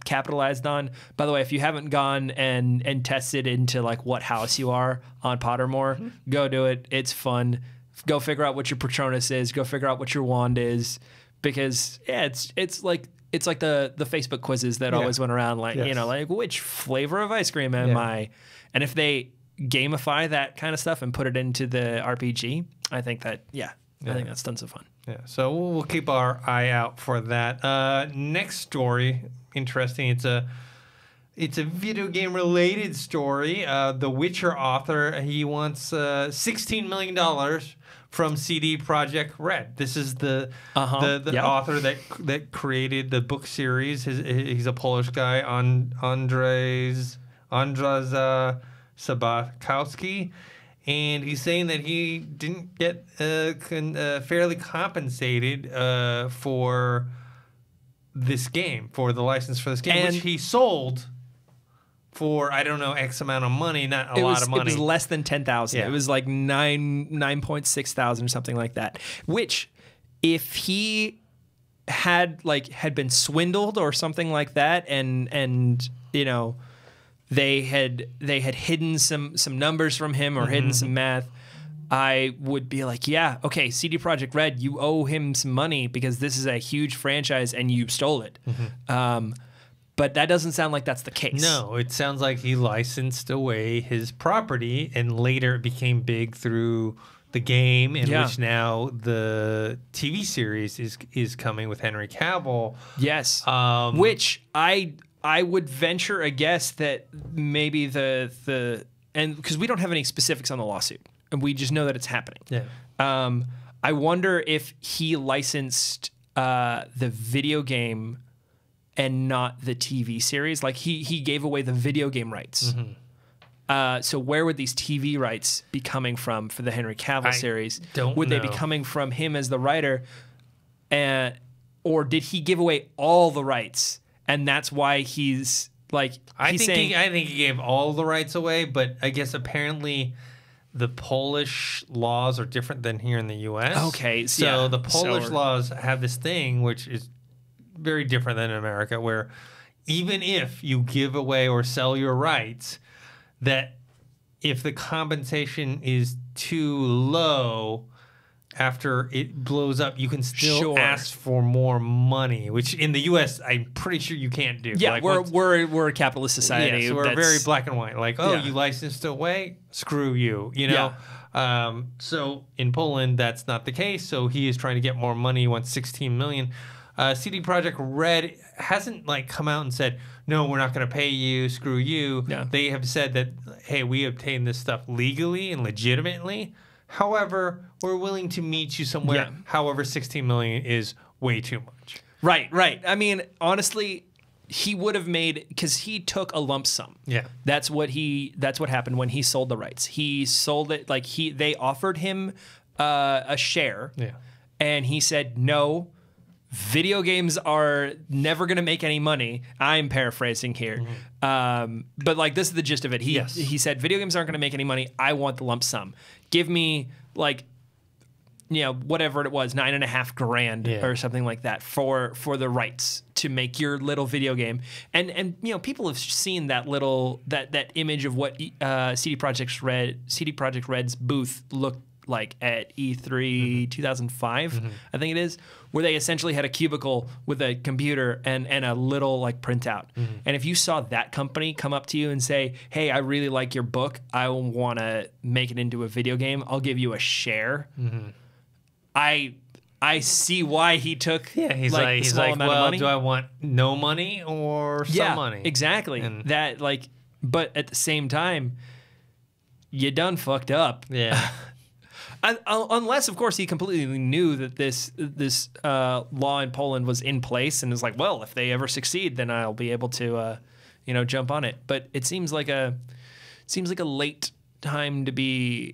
capitalized on. By the way, if you haven't gone and tested into like what house you are on Pottermore, go do it. It's fun. Go figure out what your Patronus is. Go figure out what your wand is, because it's like the Facebook quizzes that always went around, like you know, like which flavor of ice cream am I? And if they gamify that kind of stuff and put it into the RPG, I think that I think that's tons of fun. Yeah, so we'll keep our eye out for that. Next story, interesting. It's a video game related story. The Witcher author, he wants $16 million from CD Projekt Red. This is the author that created the book series. He's a Polish guy, Andrzej Sabakowski. And he's saying that he didn't get fairly compensated for this game, for the license for this game, which he sold for, I don't know, X amount of money, not a lot of money. It was less than 10,000. It was like 9.6 thousand or something like that. Which, if he had been swindled or something like that, and you know, they had hidden some numbers from him or hidden some math, I would be like, yeah, okay, CD Projekt Red, you owe him some money because this is a huge franchise and you stole it. But that doesn't sound like that's the case. No, it sounds like he licensed away his property, and later it became big through the game, in which now the TV series is coming with Henry Cavill. Yes, which I would venture a guess that maybe and because we don't have any specifics on the lawsuit, and we just know that it's happening. Yeah. I wonder if he licensed the video game and not the TV series. Like he gave away the video game rights. So where would these TV rights be coming from for the Henry Cavill series? Would they be coming from him as the writer, or did he give away all the rights? And that's why he's like, I think he gave all the rights away, but I guess apparently the Polish laws are different than here in the U.S. Okay, so the Polish laws have this thing which is very different than in America, where even if you give away or sell your rights, that if the compensation is too low after it blows up, you can still ask for more money, which in the U.S. I'm pretty sure you can't do. Yeah, like, we're a capitalist society. Yeah, so we're very black and white. Like, you licensed away, screw you. You know. So in Poland, that's not the case. So he is trying to get more money. He wants $16 million. CD Projekt Red hasn't like come out and said, no, we're not going to pay you, screw you. No. They have said that, hey, we obtained this stuff legally and legitimately. However, we're willing to meet you somewhere. Yeah. However, 16 million is way too much. Right. I mean, honestly, he would have made, because he took a lump sum. Yeah. That's what happened when he sold the rights. He sold it like they offered him a share. Yeah. And he said, no, video games are never going to make any money. I'm paraphrasing here. But like, this is the gist of it. He said, video games aren't going to make any money. I want the lump sum. Give me like, whatever it was, $9.5 grand or something like that for the rights to make your little video game. And people have seen that that image of what CD Projekt Red's booth looked like at E3 2005, I think it is, where they essentially had a cubicle with a computer and a little like printout. And if you saw that company come up to you and say, hey, I really like your book, I want to make it into a video game, I'll give you a share. I see why he took he's like well, of money. do I want no money or some money? Exactly. And that like, but at the same time, you done fucked up. Yeah. Unless, of course, he completely knew that this law in Poland was in place and is like, well, if they ever succeed, then I'll be able to, jump on it. But it seems like a late time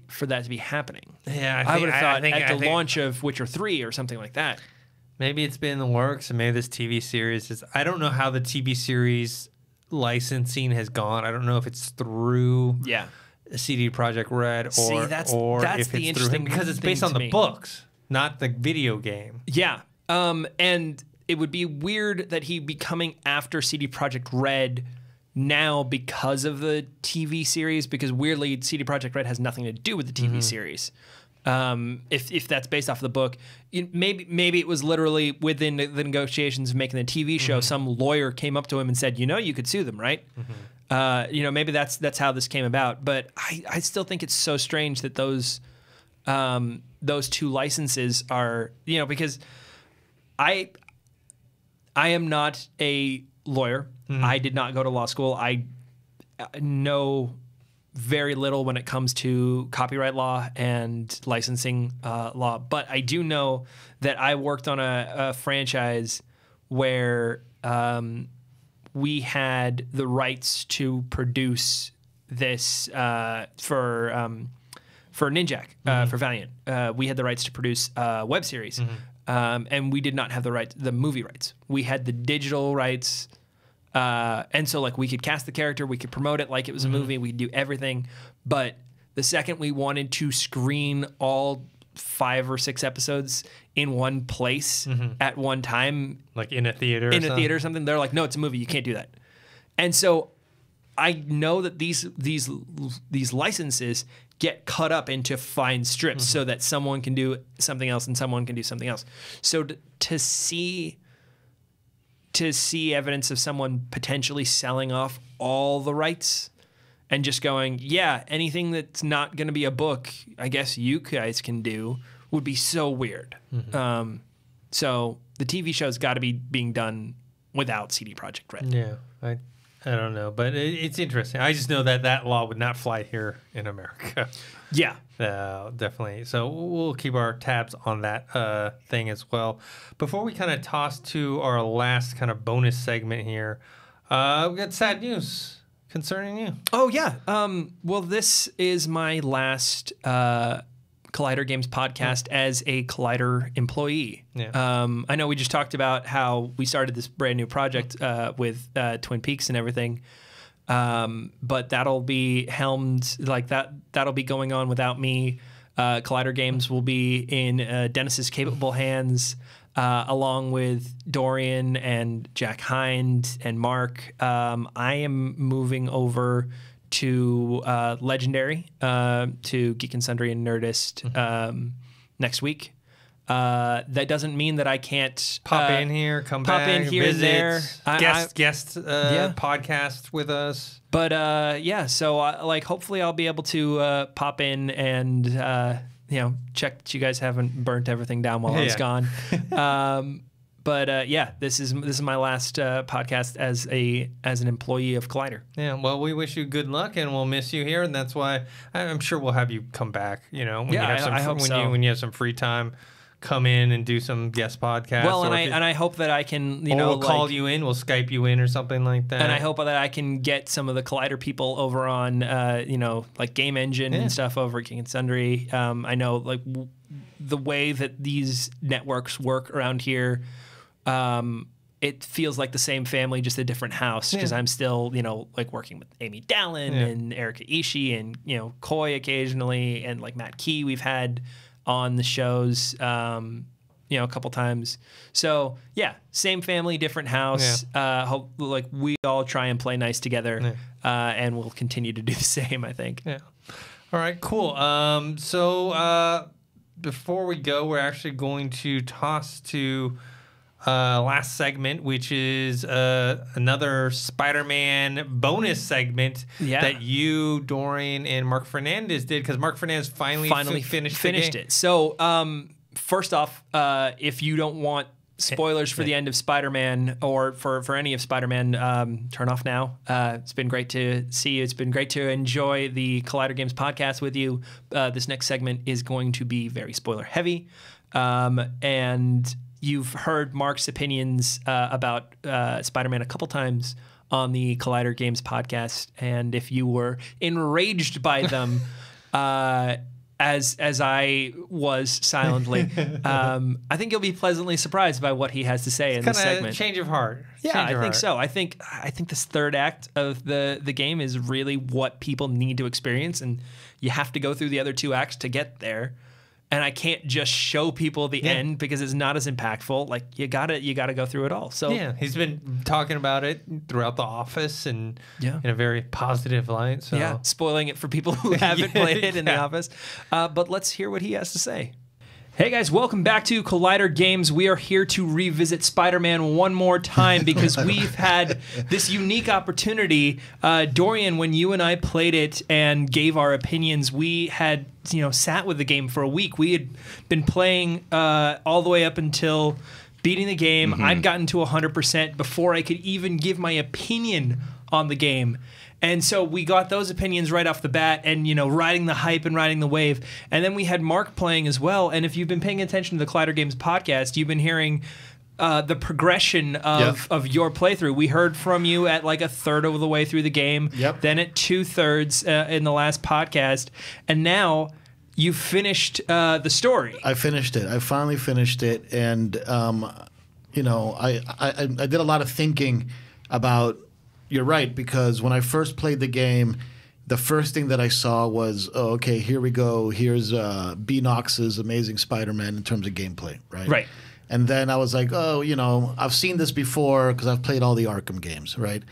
for that to be happening. Yeah, I would have thought at the launch of Witcher 3 or something like that. Maybe it's been in the works, and maybe this TV series is. I don't know how the TV series licensing has gone. I don't know if it's through. Yeah. CD Projekt Red, or that's if the it's through him, because it's based on the books, not the video game. Yeah, and it would be weird that he'd be coming after CD Projekt Red now because of the TV series, because weirdly CD Projekt Red has nothing to do with the TV series. If that's based off of the book, maybe it was literally within the negotiations of making the TV show, some lawyer came up to him and said, you could sue them, right? Maybe that's how this came about, but I still think it's so strange that those two licenses are, because I am not a lawyer. I did not go to law school. I know very little when it comes to copyright law and licensing law, but I do know that I worked on a franchise where we had the rights to produce this for Ninjak, for Valiant. We had the rights to produce a web series, and we did not have the movie rights. We had the digital rights, and so like we could cast the character, we could promote it like it was a movie, we could do everything. But the second we wanted to screen all 5 or 6 episodes in one place at one time, like in a theater or something, they're like, no, it's a movie, you can't do that. And so I know that these licenses get cut up into fine strips so that someone can do something else and someone can do something else. So to see evidence of someone potentially selling off all the rights and just going, yeah, anything that's not going to be a book, I guess you guys can do, would be so weird. So the TV show's got to be being done without CD Projekt Red. Yeah, I don't know, but it's interesting. I just know that law would not fly here in America. Yeah. Definitely. So we'll keep our tabs on that thing as well. Before we kind of toss to our last kind of bonus segment here, we got sad news concerning you. Oh, yeah. Well, this is my last Collider Games podcast as a Collider employee. Yeah. I know we just talked about how we started this brand new project with Twin Peaks and everything. But that'll be helmed like that. That'll be going on without me. Collider Games will be in Dennis's capable hands, along with Dorian and Jack Hind and Mark. I am moving over to Legendary, to Geek and Sundry and Nerdist next week. That doesn't mean that I can't pop in here, come pop back, in here visit, there, guest podcast with us. But yeah, so like hopefully I'll be able to pop in and check that you guys haven't burnt everything down while I was gone. yeah, this is my last podcast as an employee of Collider. Yeah, well, we wish you good luck, and we'll miss you here, and that's why I'm sure we'll have you come back. You know, when I hope so. When you have some free time, come in and do some guest podcasts. Well, and I hope that I can, we'll call you in, we'll Skype you in or something like that. And I hope that I can get some of the Collider people over on, like Game Engine and stuff over at King and Sundry. I know like the way that these networks work around here. It feels like the same family, just a different house. Because I'm still, like working with Amy Dallin and Erica Ishii and Koi occasionally, and like Matt Key we've had on the shows, a couple times. So yeah, same family, different house. Hope like we all try and play nice together, and we'll continue to do the same, I think. Yeah. All right, cool. So before we go, we're actually going to toss to last segment, which is another Spider-Man bonus segment that you, Dorian, and Mark Fernandez did, because Mark Fernandez finally finished it. So first off, if you don't want spoilers for the end of Spider-Man or for any of Spider-Man, turn off now. It's been great to see you. It's been great to enjoy the Collider Games podcast with you. This next segment is going to be very spoiler heavy, and you've heard Mark's opinions about Spider-Man a couple times on the Collider Games podcast, and if you were enraged by them, as I was silently, I think you'll be pleasantly surprised by what he has to say in this segment. Change of heart. Yeah, I think so. I think this third act of the game is really what people need to experience, and you have to go through the other two acts to get there. And I can't just show people the end because it's not as impactful. Like you gotta go through it all. So yeah, he's been talking about it throughout the office and in a very positive light. So yeah, spoiling it for people who haven't played it in the office. But let's hear what he has to say. Hey guys, welcome back to Collider Games. We are here to revisit Spider-Man one more time because we've had this unique opportunity. Dorian, when you and I played it and gave our opinions, we had sat with the game for a week. We had been playing all the way up until beating the game. I'd gotten to 100% before I could even give my opinion on the game. And so we got those opinions right off the bat and, riding the hype and riding the wave. And then we had Mark playing as well. And if you've been paying attention to the Collider Games podcast, you've been hearing the progression of your playthrough. We heard from you at like a third of the way through the game, then at 2/3 in the last podcast. And now you've finished the story. I finished it. I finally finished it. And, I did a lot of thinking about... You're right, because when I first played the game, the first thing that I saw was, oh, okay, here we go. Here's B. Knox's Amazing Spider-Man in terms of gameplay, right? Right. And then I was like, oh, I've seen this before because I've played all the Arkham games, right?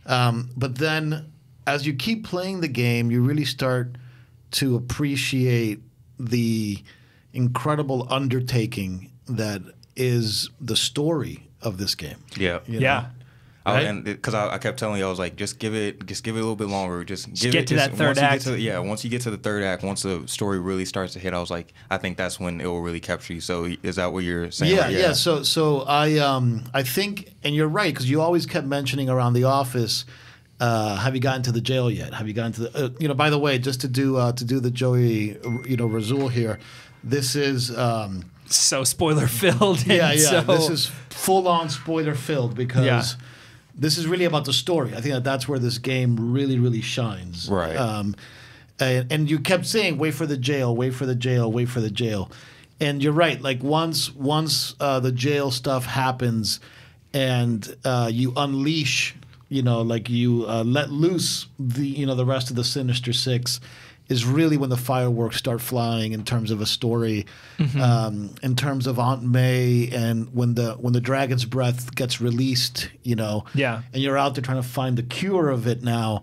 But then as you keep playing the game, you really start to appreciate the incredible undertaking that is the story of this game. Yeah. Yeah. Right? And because I kept telling you, I was like, just give it a little bit longer. Just get to that third act. Once you get to the third act, once the story really starts to hit, I was like, I think that's when it will really capture you. So is that what you're saying? Yeah. So I think, and you're right, because you always kept mentioning around the office, have you gotten to the jail yet? Have you gotten to the, by the way, just to do the Joey, Razul here, this is. So spoiler filled. Yeah. This is full on spoiler filled because. Yeah. This is really about the story. I think that's where this game really, really shines. Right. And you kept saying, wait for the jail, wait for the jail, wait for the jail. And you're right. Like once the jail stuff happens and you unleash, you let loose the rest of the Sinister Six, is really when the fireworks start flying in terms of a story, in terms of Aunt May, and when the dragon's breath gets released, and you're out there trying to find the cure of it now,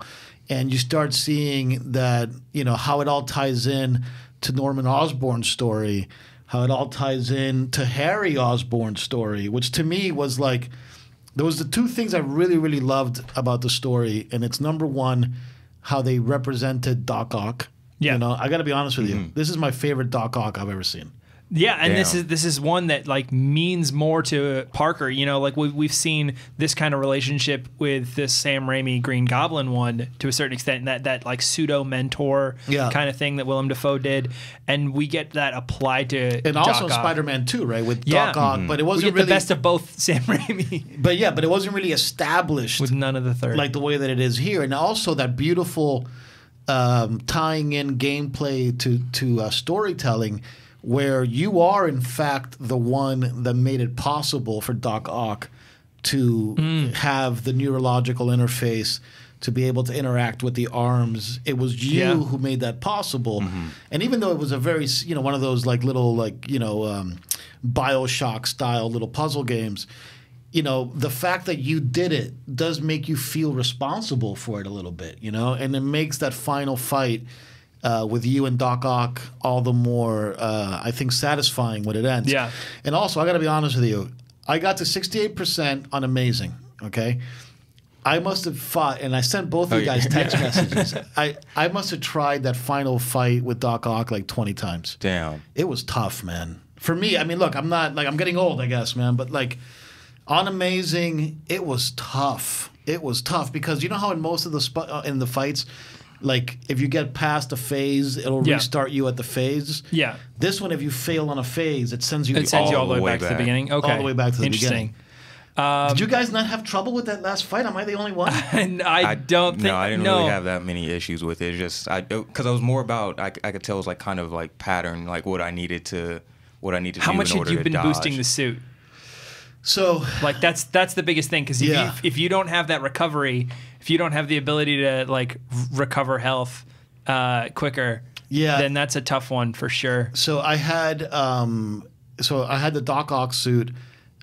and you start seeing that, how it all ties in to Norman Osborn's story, how it all ties in to Harry Osborn's story, which to me was like, there was the two things I really, really loved about the story, and it's number one, how they represented Doc Ock. Yeah. I got to be honest with you. This is my favorite Doc Ock I've ever seen. Yeah, and Damn. this is one that like means more to Parker. You know, like we've seen this kind of relationship with this Sam Raimi Green Goblin one to a certain extent, that like pseudo mentor kind of thing that Willem Dafoe did, and we get that applied to And Doc also Ock. Spider-Man 2, right, with Doc Ock, but it We wasn't get really the best of both Sam Raimi But yeah, but it wasn't really established with none of the third. like the way that it is here, and also that beautiful tying in gameplay to storytelling, where you are in fact the one that made it possible for Doc Ock to have the neurological interface to be able to interact with the arms. It was you who made that possible. And even though it was a very, one of those like little BioShock style little puzzle games, the fact that you did it does make you feel responsible for it a little bit, and it makes that final fight with you and Doc Ock all the more, I think, satisfying when it ends. Yeah. And also, I got to be honest with you, I got to 68% on Amazing, okay? I must have fought, and I sent both of you guys text messages. I must have tried that final fight with Doc Ock like 20 times. Damn. It was tough, man. For me, I mean, look, I'm not, I'm getting old, I guess, man, but like, on Amazing, it was tough. It was tough because you know how in most of the in the fights, like if you get past a phase, it'll restart you at the phase. Yeah. This one, if you fail on a phase, it sends you all the way back to the beginning. Okay. All the way back to the Interesting. beginning. Did you guys not have trouble with that last fight? Am I the only one? And I don't think. No, I didn't really have that many issues with it. Just because I was more about I could tell it was like kind of like pattern, like what I needed to How do much in had order you to been dodge. boosting the suit? So like that's the biggest thing, because if you don't have that recovery, if you don't have the ability to like recover health quicker, then that's a tough one for sure. So I had the Doc Ock suit.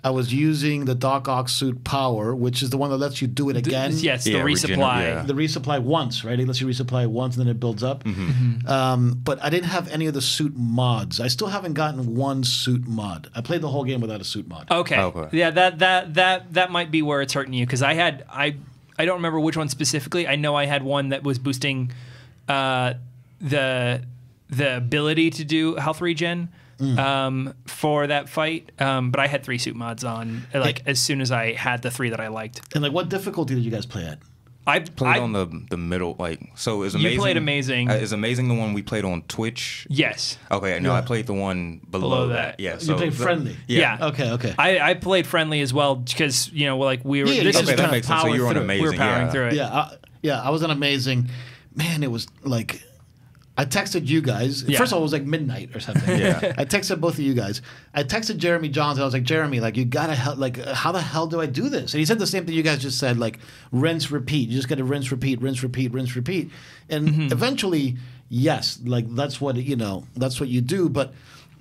I was using the Doc Ock suit power, which is the one that lets you do it again. Yes, the resupply. The resupply once, right? It lets you resupply once and then it builds up. But I didn't have any of the suit mods. I still haven't gotten one suit mod. I played the whole game without a suit mod. Okay. Yeah, that might be where it's hurting you, because I don't remember which one specifically. I know I had one that was boosting the ability to do health regen for that fight, but I had 3 suit mods on as soon as I had the 3 that I liked. And like, what difficulty did you guys play at? I played on the middle, so is Amazing. You played Amazing. Is Amazing the one we played on Twitch? Yes. Okay, no, I played the one below that. Yeah, so you played friendly. Yeah. Okay. I played friendly as well, because we were. This is that makes sense. So you were on Amazing. We were powering through it. Yeah. I was on Amazing. Man, it was like, I texted you guys. First of all, it was like midnight or something. I texted both of you guys. I texted Jeremy Johns. I was like, Jeremy, like, you gotta how the hell do I do this? And he said the same thing you guys just said, like, rinse, repeat. You just gotta rinse, repeat, rinse, repeat, rinse, repeat. And eventually, yes, like that's what you do. But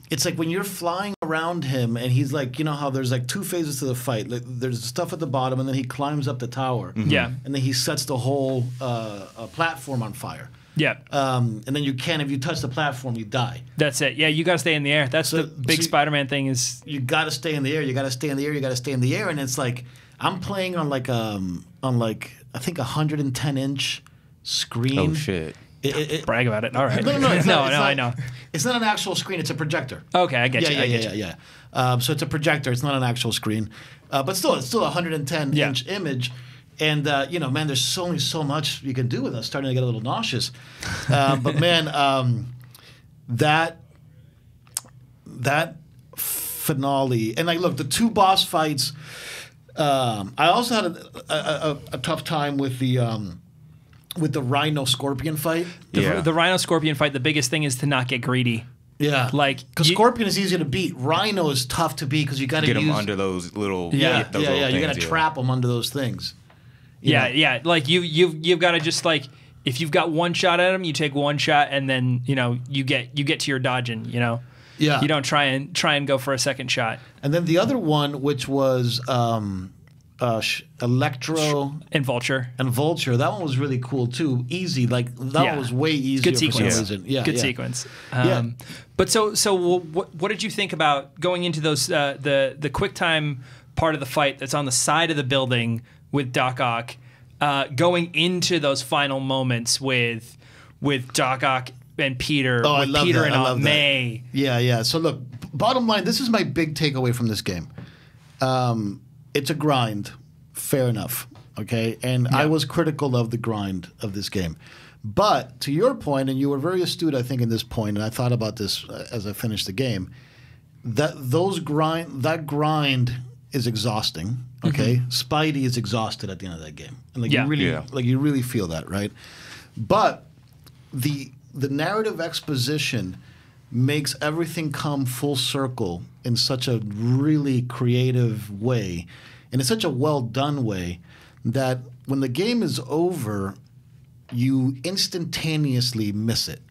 it's like when you're flying around him and he's like, you know how there's like 2 phases to the fight. Like, there's stuff at the bottom and then he climbs up the tower. Yeah. And then he sets the whole platform on fire. Yeah. And then if you touch the platform, you die. That's it. Yeah, you got to stay in the air. That's the big Spider-Man thing is... You got to stay in the air. You got to stay in the air. You got to stay in the air. And it's like, I'm playing on I think 110-inch screen. Oh, shit. Brag about it. All right. No, I know. It's not an actual screen. It's a projector. Okay, I get you. Yeah. So it's a projector. It's not an actual screen. But still, it's still a 110-inch image. And, man, there's only so much you can do with us. Starting to get a little nauseous. But, man, that finale. And, like, look, the 2 boss fights. I also had a tough time with the Rhino Scorpion fight. The Rhino Scorpion fight, the biggest thing is to not get greedy. Yeah, because Scorpion is easier to beat. Rhino is tough to beat because you got to get them under those little You got to trap them under those things. Yeah. Like you've got to just like, if you've got 1 shot at him, you take 1 shot and then you get to your dodging. Yeah. You don't try and go for a second shot. And then the other one, which was Electro and Vulture. That one was really cool too. Easy, like that one was way easier. Good sequence. For some reason. Good sequence. But so what did you think about going into those the QuickTime part of the fight that's on the side of the building with Doc Ock, going into those final moments with Doc Ock Peter, Oh, I with love Peter that. and I Aunt love that. May. Yeah. So look, bottom line, this is my big takeaway from this game. It's a grind, fair enough, okay? And I was critical of the grind of this game. But to your point, and you were very astute, I think, in this point, and I thought about this as I finished the game, that grind is exhausting, okay? Spidey is exhausted at the end of that game. And you really feel that, right? But the narrative exposition makes everything come full circle in such a really creative way, and in such a well done way, that when the game is over, you instantaneously miss it.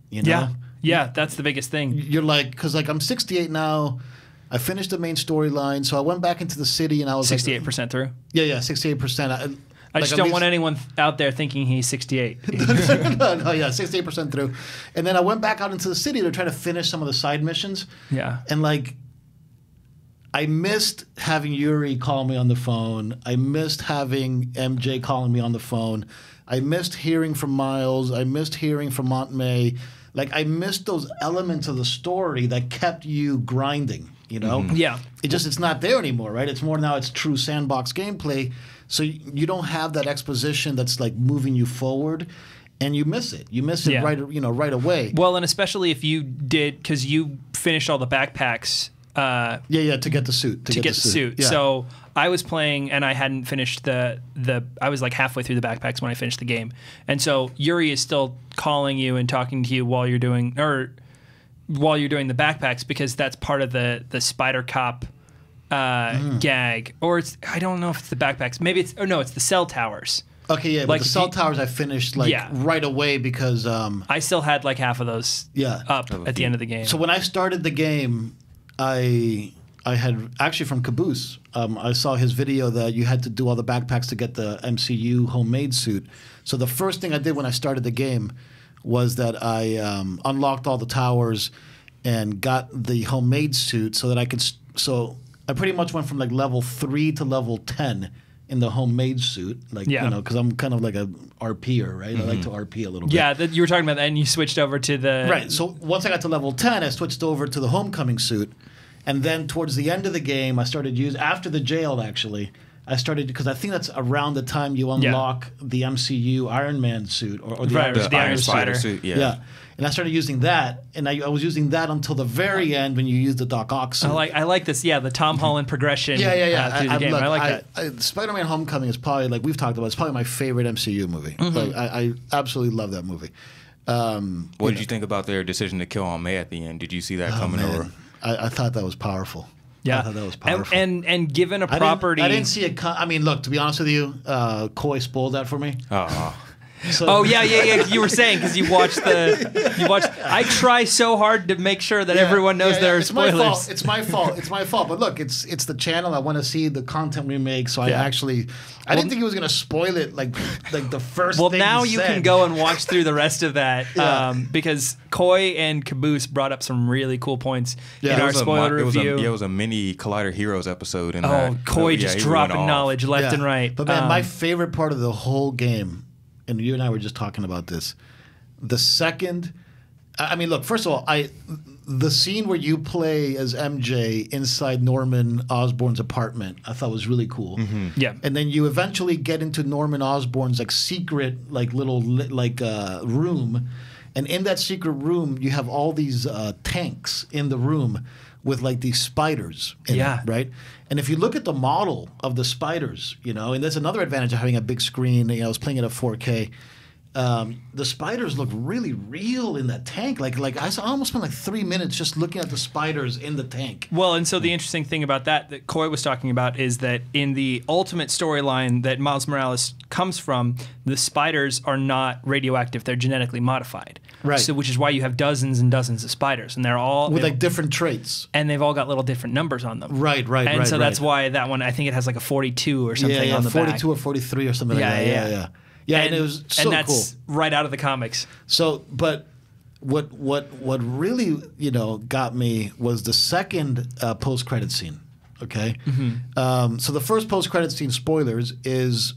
You know? Yeah, that's the biggest thing. You're like, because like I'm 68 now, I finished the main storyline, so I went back into the city and I was 68% through. Yeah, 68%. I just don't want anyone out there thinking he's 68. No, 68% through. And then I went back out into the city to try to finish some of the side missions. Yeah. And like, I missed having Yuri call me on the phone. I missed having MJ calling me on the phone. I missed hearing from Miles. I missed hearing from Aunt May. Like, I missed those elements of the story that kept you grinding, you know? Yeah. It's not there anymore, right? It's more now it's true sandbox gameplay. So you don't have that exposition that's like moving you forward, and you miss it. You miss it right away. Well, and especially if you did, because you finished all the backpacks. To get the suit. To get the suit. Yeah. So I was playing, and I hadn't finished I was like halfway through the backpacks when I finished the game, and so Yuri is still calling you and talking to you while you're doing the backpacks, because that's part of the Spider Cop gag, or I don't know if it's the backpacks. Maybe it's the cell towers. Okay, yeah, like but the cell towers I finished right away because I still had like half of those up at the end of the game. So when I started the game, I had actually from Caboose, I saw his video that you had to do all the backpacks to get the MCU homemade suit. So the first thing I did when I started the game was that I unlocked all the towers and got the homemade suit so that I could. So I pretty much went from like level 3 to level 10 in the homemade suit, because I'm kind of like a RPer, right? I like to RP a little bit. Yeah, you were talking about that, and you switched over to the right. So once I got to level 10, I switched over to the homecoming suit, and then towards the end of the game, I started after the jail. Actually, I started because I think that's around the time you unlock the MCU Iron Man suit or the Iron Spider suit. Yeah. And I started using that, and I was using that until the very end when you use the Doc Ock suit. I like this. Yeah, the Tom Holland progression. Through the game. I like that. Spider-Man: Homecoming is probably, like we've talked about, it's probably my favorite MCU movie. Like, I absolutely love that movie. What did you think about their decision to kill Aunt May at the end? Did you see that coming over? I thought that was powerful. Yeah, I thought that was powerful. And given a property, I didn't see it. I mean, look, to be honest with you, Coy spoiled that for me. So, yeah. You were saying because you watched. I try so hard to make sure that everyone knows there are spoilers. It's my fault. But look, it's the channel. I want to see the content we make. So I didn't think he was going to spoil it like the first. Well, thing now he you said. can go and watch through the rest of that because Coy and Caboose brought up some really cool points in our spoiler review. It was a mini Collider Heroes episode. In that. Coy just dropping knowledge left and right. But man, my favorite part of the whole game. And you and I were just talking about this. The second, I mean, look. First of all, the scene where you play as MJ inside Norman Osborn's apartment, I thought was really cool. Yeah. And then you eventually get into Norman Osborn's secret little room, and in that secret room you have all these tanks in the room with like these spiders in it, right? And if you look at the model of the spiders, and that's another advantage of having a big screen. I was playing it at 4K. The spiders look really real in that tank. Like I almost spent like 3 minutes just looking at the spiders in the tank. Well, and so the interesting thing about that Coy was talking about is that in the ultimate storyline that Miles Morales comes from, the spiders are not radioactive; they're genetically modified. Right. So, which is why you have dozens and dozens of spiders, and they're all with like different traits, and they've all got little different numbers on them. Right. And so that's why that one, I think it has like a 42 or something on the 42 back. 42 or 43 or something like that. Yeah, and it was so cool. And that's right out of the comics. So, but what really got me was the second post-credit scene. Okay, so the first post-credit scene, spoilers, is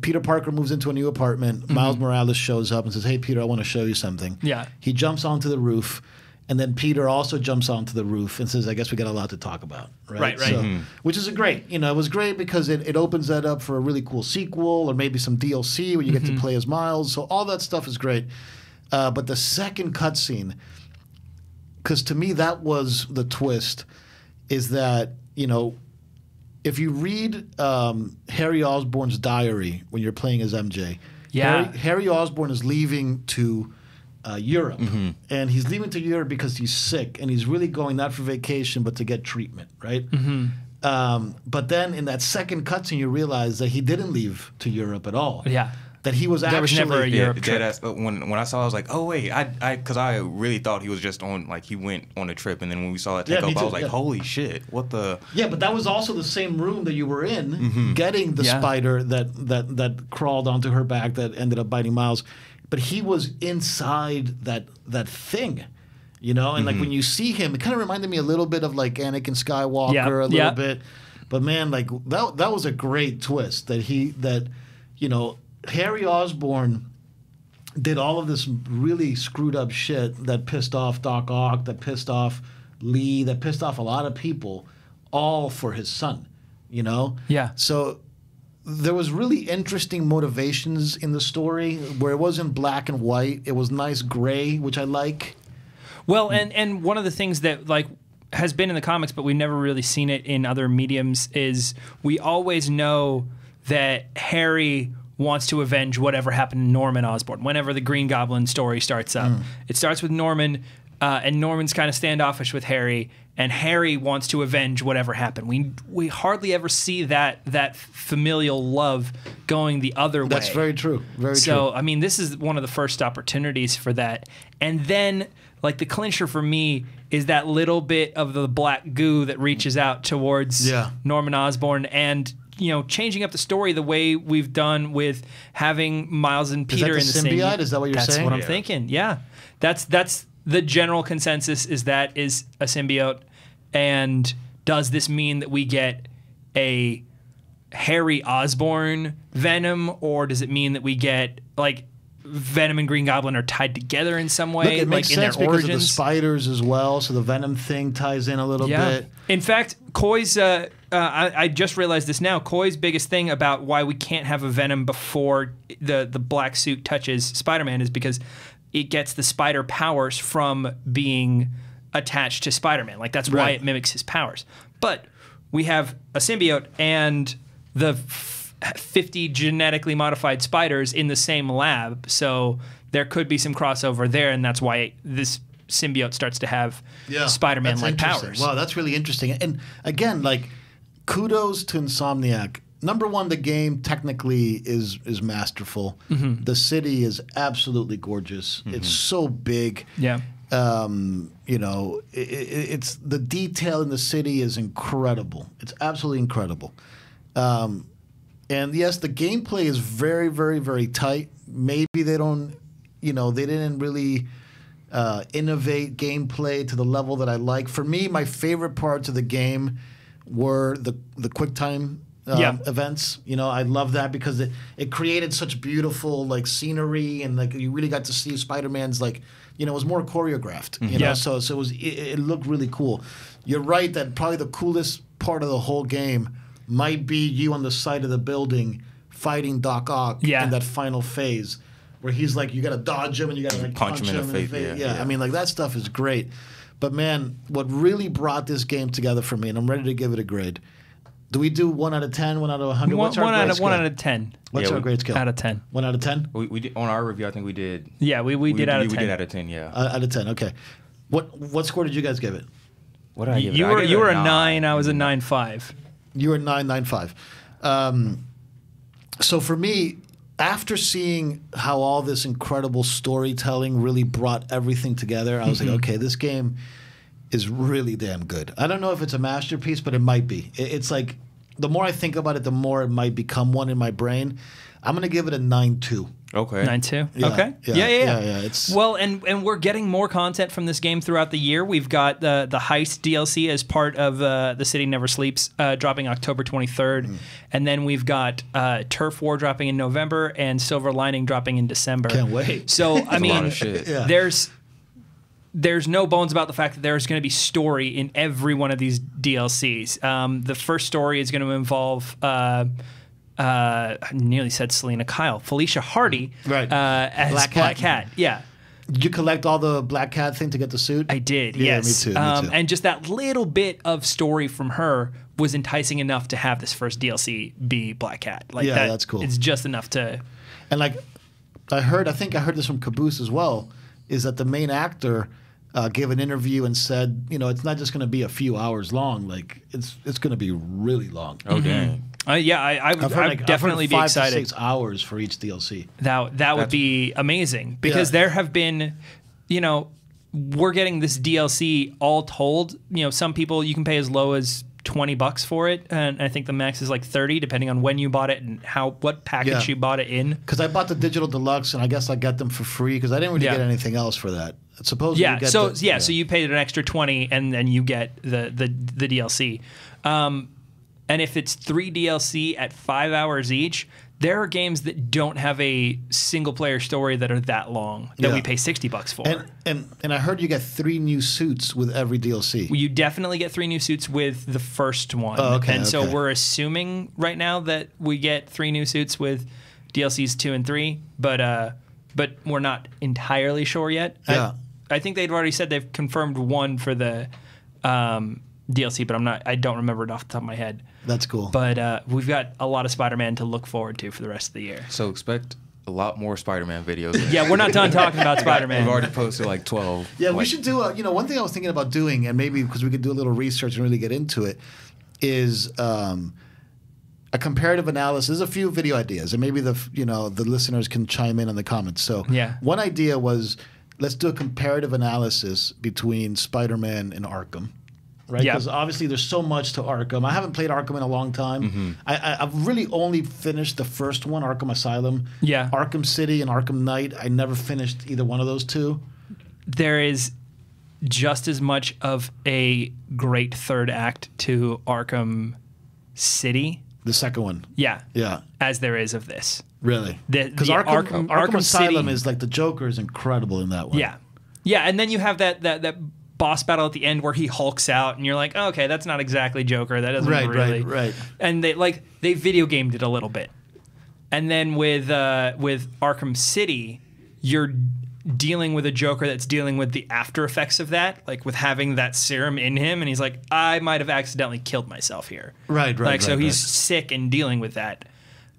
Peter Parker moves into a new apartment. Miles Morales shows up and says, "Hey, Peter, I want to show you something." Yeah. He jumps onto the roof, and then Peter also jumps onto the roof and says, "I guess we got a lot to talk about." Right. Right. So, which is great. It was great because it opens that up for a really cool sequel or maybe some DLC where you get to play as Miles. So all that stuff is great. But the second cutscene, because to me that was the twist, is that if you read Harry Osborn's diary when you're playing as MJ, Harry Osborn is leaving to Europe, and he's leaving to Europe because he's sick, and he's really going not for vacation but to get treatment, right? But then in that second cutscene, you realize that he didn't leave to Europe at all. Yeah. That he was There was never a Europe trip. When I saw it, I was like, oh wait, because I really thought he was just on, like, he went on a trip, and then when we saw that take off, I was like, holy shit, what the? Yeah, but that was also the same room that you were in, getting the spider that crawled onto her back that ended up biting Miles. But he was inside that thing, and like when you see him, it kind of reminded me a little bit of like Anakin Skywalker a little bit. But man, like that was a great twist that Harry Osborn did all of this really screwed up shit that pissed off Doc Ock, that pissed off Lee, that pissed off a lot of people, all for his son, Yeah. So there was really interesting motivations in the story where it wasn't black and white. It was nice gray, which I like. Well, and one of the things that like has been in the comics, but we've never really seen it in other mediums, is we always know that Harry wants to avenge whatever happened to Norman Osborn. Whenever the Green Goblin story starts up, it starts with Norman, and Norman's kind of standoffish with Harry, and Harry wants to avenge whatever happened. We hardly ever see that familial love going the other way. That's very true. Very true. So, I mean, this is one of the first opportunities for that. And then, like, the clincher for me is that little bit of the black goo that reaches out towards Norman Osborn, and changing up the story the way we've done with having Miles and Peter in the same. Symbiote? Is that what you're saying? That's what I'm thinking. Yeah, that's the general consensus. Is a symbiote, and does this mean that we get a Harry Osborn Venom, or does it mean that we get like Venom and Green Goblin are tied together in some way? Look, it makes like sense in their because origins. of the spiders as well, so the Venom thing ties in a little bit. In fact, Koi's, I just realized this now, Koi's biggest thing about why we can't have a Venom before the black suit touches Spider-Man is because it gets the spider powers from being attached to Spider-Man. Like, that's why it mimics his powers. But we have a symbiote and the 50 genetically modified spiders in the same lab, so there could be some crossover there, and that's why this symbiote starts to have Spider-Man-like powers. Wow, that's really interesting. And again, like, kudos to Insomniac. Number one, the game technically is masterful. The city is absolutely gorgeous. It's so big. Yeah. It's the detail in the city is incredible. It's absolutely incredible. And yes, the gameplay is very, very, very tight. Maybe they don't, they didn't really innovate gameplay to the level that I like. For me, my favorite parts of the game were the QuickTime events. I love that because it created such beautiful like scenery, and like you really got to see Spider-Man's like, it was more choreographed. So it looked really cool. You're right that probably the coolest part of the whole game might be you on the side of the building fighting Doc Ock in that final phase, where he's like, you got to dodge him and you got to like punch him in the face. Yeah, I mean, like, that stuff is great. But man, what really brought this game together for me, and I'm ready to give it a grade. Do we do 1 out of 10, 1 out of 100? What's our grade scale? 1 out of 10. What's our grade scale? Out of 10. 1 out of 10? We did, on our review, I think we did. Yeah, we did out of 10. We did out of 10, yeah. Out of 10, okay. What score did you guys give it? What did I give it? You were a 9. I was a 9.5. You were 9.95. So for me, after seeing how all this incredible storytelling really brought everything together, I was like, okay, this game is really damn good. I don't know if it's a masterpiece, but it might be. It's like the more I think about it, the more it might become one in my brain. I'm gonna give it a 9.2. Okay. 9.2. Yeah, Okay. yeah, Yeah. It's Well, and we're getting more content from this game throughout the year. We've got the Heist DLC as part of The City Never Sleeps, dropping October 23rd. And then we've got Turf War dropping in November and Silver Lining dropping in December. Can't wait. So, I a mean, lot of shit. Yeah. there's no bones about the fact that there's going to be story in every one of these DLCs. The first story is going to involve... I nearly said Selena Kyle. Felicia Hardy, Right. As Black Cat. Yeah, Did you collect all the Black Cat thing to get the suit? I did. Yeah, Yes, me too. And just that little bit of story from her was enticing enough to have this first DLC be Black Cat. Like Yeah, that's cool. It's just enough to. And like, I think I heard this from Caboose as well, is that the main actor gave an interview and said, it's not just going to be a few hours long. Like, it's going to be really long. Oh, dang. Yeah, I would definitely be 5 excited. to 6 hours for each DLC. That would be amazing because there have been, we're getting this DLC all told. Some people you can pay as low as $20 for it, and I think the max is like 30, depending on when you bought it and what package you bought it in. Because I bought the digital deluxe, and I guess I got them for free because I didn't really get anything else for that. Supposedly, Yeah. you get So you paid an extra 20, and then you get the DLC. And if it's 3 DLC at 5 hours each, there are games that don't have a single player story that are that long that we pay $60 for. And I heard you get 3 new suits with every DLC. You definitely get 3 new suits with the first one. Oh, okay, and so okay. we're assuming right now that we get 3 new suits with DLCs 2 and 3, but we're not entirely sure yet. Yeah. I think they've already said they've confirmed 1 for the DLC, but I don't remember it off the top of my head. That's cool. But we've got a lot of Spider-Man to look forward to for the rest of the year. So expect a lot more Spider-Man videos. Yeah, we're not done talking about Spider-Man. We've already posted like 12. Yeah, we should do one thing I was thinking about doing, and maybe because we could do a little research and really get into it, is a comparative analysis. There's a few video ideas, and maybe the listeners can chime in the comments. So one idea was, let's do a comparative analysis between Spider-Man and Arkham. Right, because obviously there's so much to Arkham. I haven't played Arkham in a long time. I've really only finished the first one, Arkham Asylum. Yeah, Arkham City and Arkham Knight. I never finished either one of those 2. There is just as much of a great third act to Arkham City. The second one. Yeah, Yeah. as there is of this. Really? Because Arkham Asylum City, is like the Joker is incredible in that one. Yeah, and then you have that boss battle at the end where he hulks out, and you're like, oh, okay, that's not exactly Joker. That doesn't really. Right. And they video gamed it a little bit. And then with Arkham City, you're dealing with a Joker that's dealing with the after effects of that, like with having that serum in him, and he's like, I might have accidentally killed myself here. Right. So he's sick and dealing with that.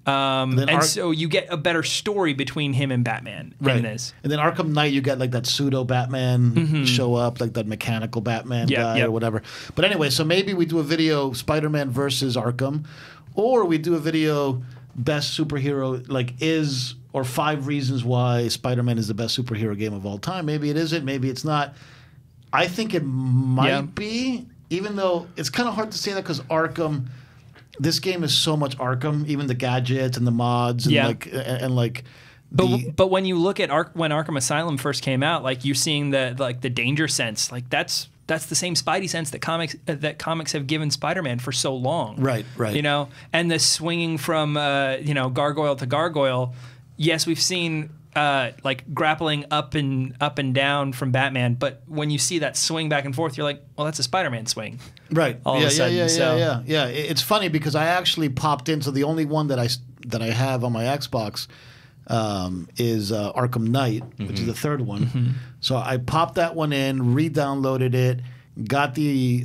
So you get a better story between him and Batman in this. And then Arkham Knight, you get like that pseudo Batman show up, like that mechanical Batman guy or whatever. But anyway, so maybe we do a video Spider-Man versus Arkham, or we do a video best superhero, or 5 reasons why Spider-Man is the best superhero game of all time. Maybe it isn't, maybe it's not. I think it might be, even though it's kind of hard to say that because Arkham... This game is so much Arkham, even the gadgets and the mods, and But when you look at when Arkham Asylum first came out, like you're seeing the danger sense, like that's the same Spidey sense that comics have given Spider-Man for so long. Right. And the swinging from gargoyle to gargoyle. Yes, we've seen grappling up and down from Batman, but when you see that swing back and forth, you're like, well, that's a Spider-Man swing. Right. All of a sudden. Yeah. It's funny because I actually popped in. So the only one that I have on my Xbox is Arkham Knight, which is the third one. So I popped that one in, re-downloaded it, got the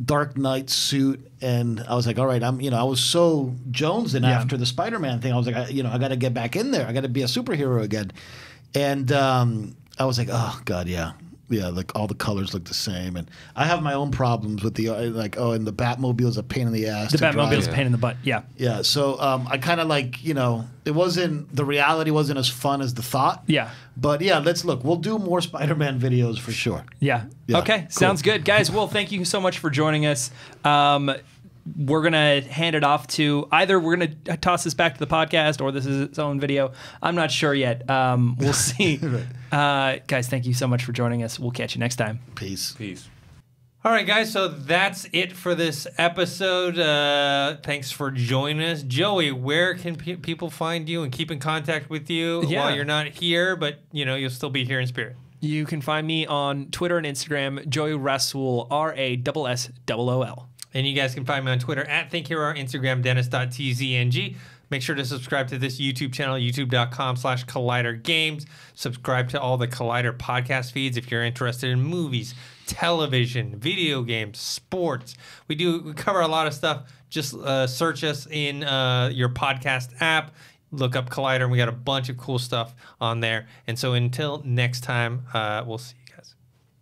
Dark Knight suit, and I was like, all right, I was so jonesing after the Spider-Man thing. I was like, I got to get back in there. I got to be a superhero again. And I was like, oh God, yeah, like all the colors look the same, and I have my own problems with the and the Batmobile is a pain in the ass. The Batmobile is a pain in the butt. Yeah. Yeah. So I kind of the reality wasn't as fun as the thought. Yeah. But yeah, let's look. We'll do more Spider-Man videos for sure. Yeah. Okay. Cool. Sounds good, guys. Well, thank you so much for joining us. we're gonna hand it off to either we're gonna toss this back to the podcast or this is its own video. I'm not sure yet. We'll see. Guys, thank you so much for joining us. We'll catch you next time. Peace. All right, guys, so that's it for this episode. Thanks for joining us. Joey, where can people find you and keep in contact with you while you're not here, but you'll still be here in spirit? You can find me on Twitter and Instagram, Joey Rassool, RASSOOL. And you guys can find me on Twitter at ThinkHero, Instagram, Dennis.tzng. Make sure to subscribe to this YouTube channel, youtube.com/Collider Games. Subscribe to all the Collider podcast feeds if you're interested in movies, television, video games, sports. We cover a lot of stuff. Just search us in your podcast app. Look up Collider, and we got a bunch of cool stuff on there. And so until next time, we'll see you.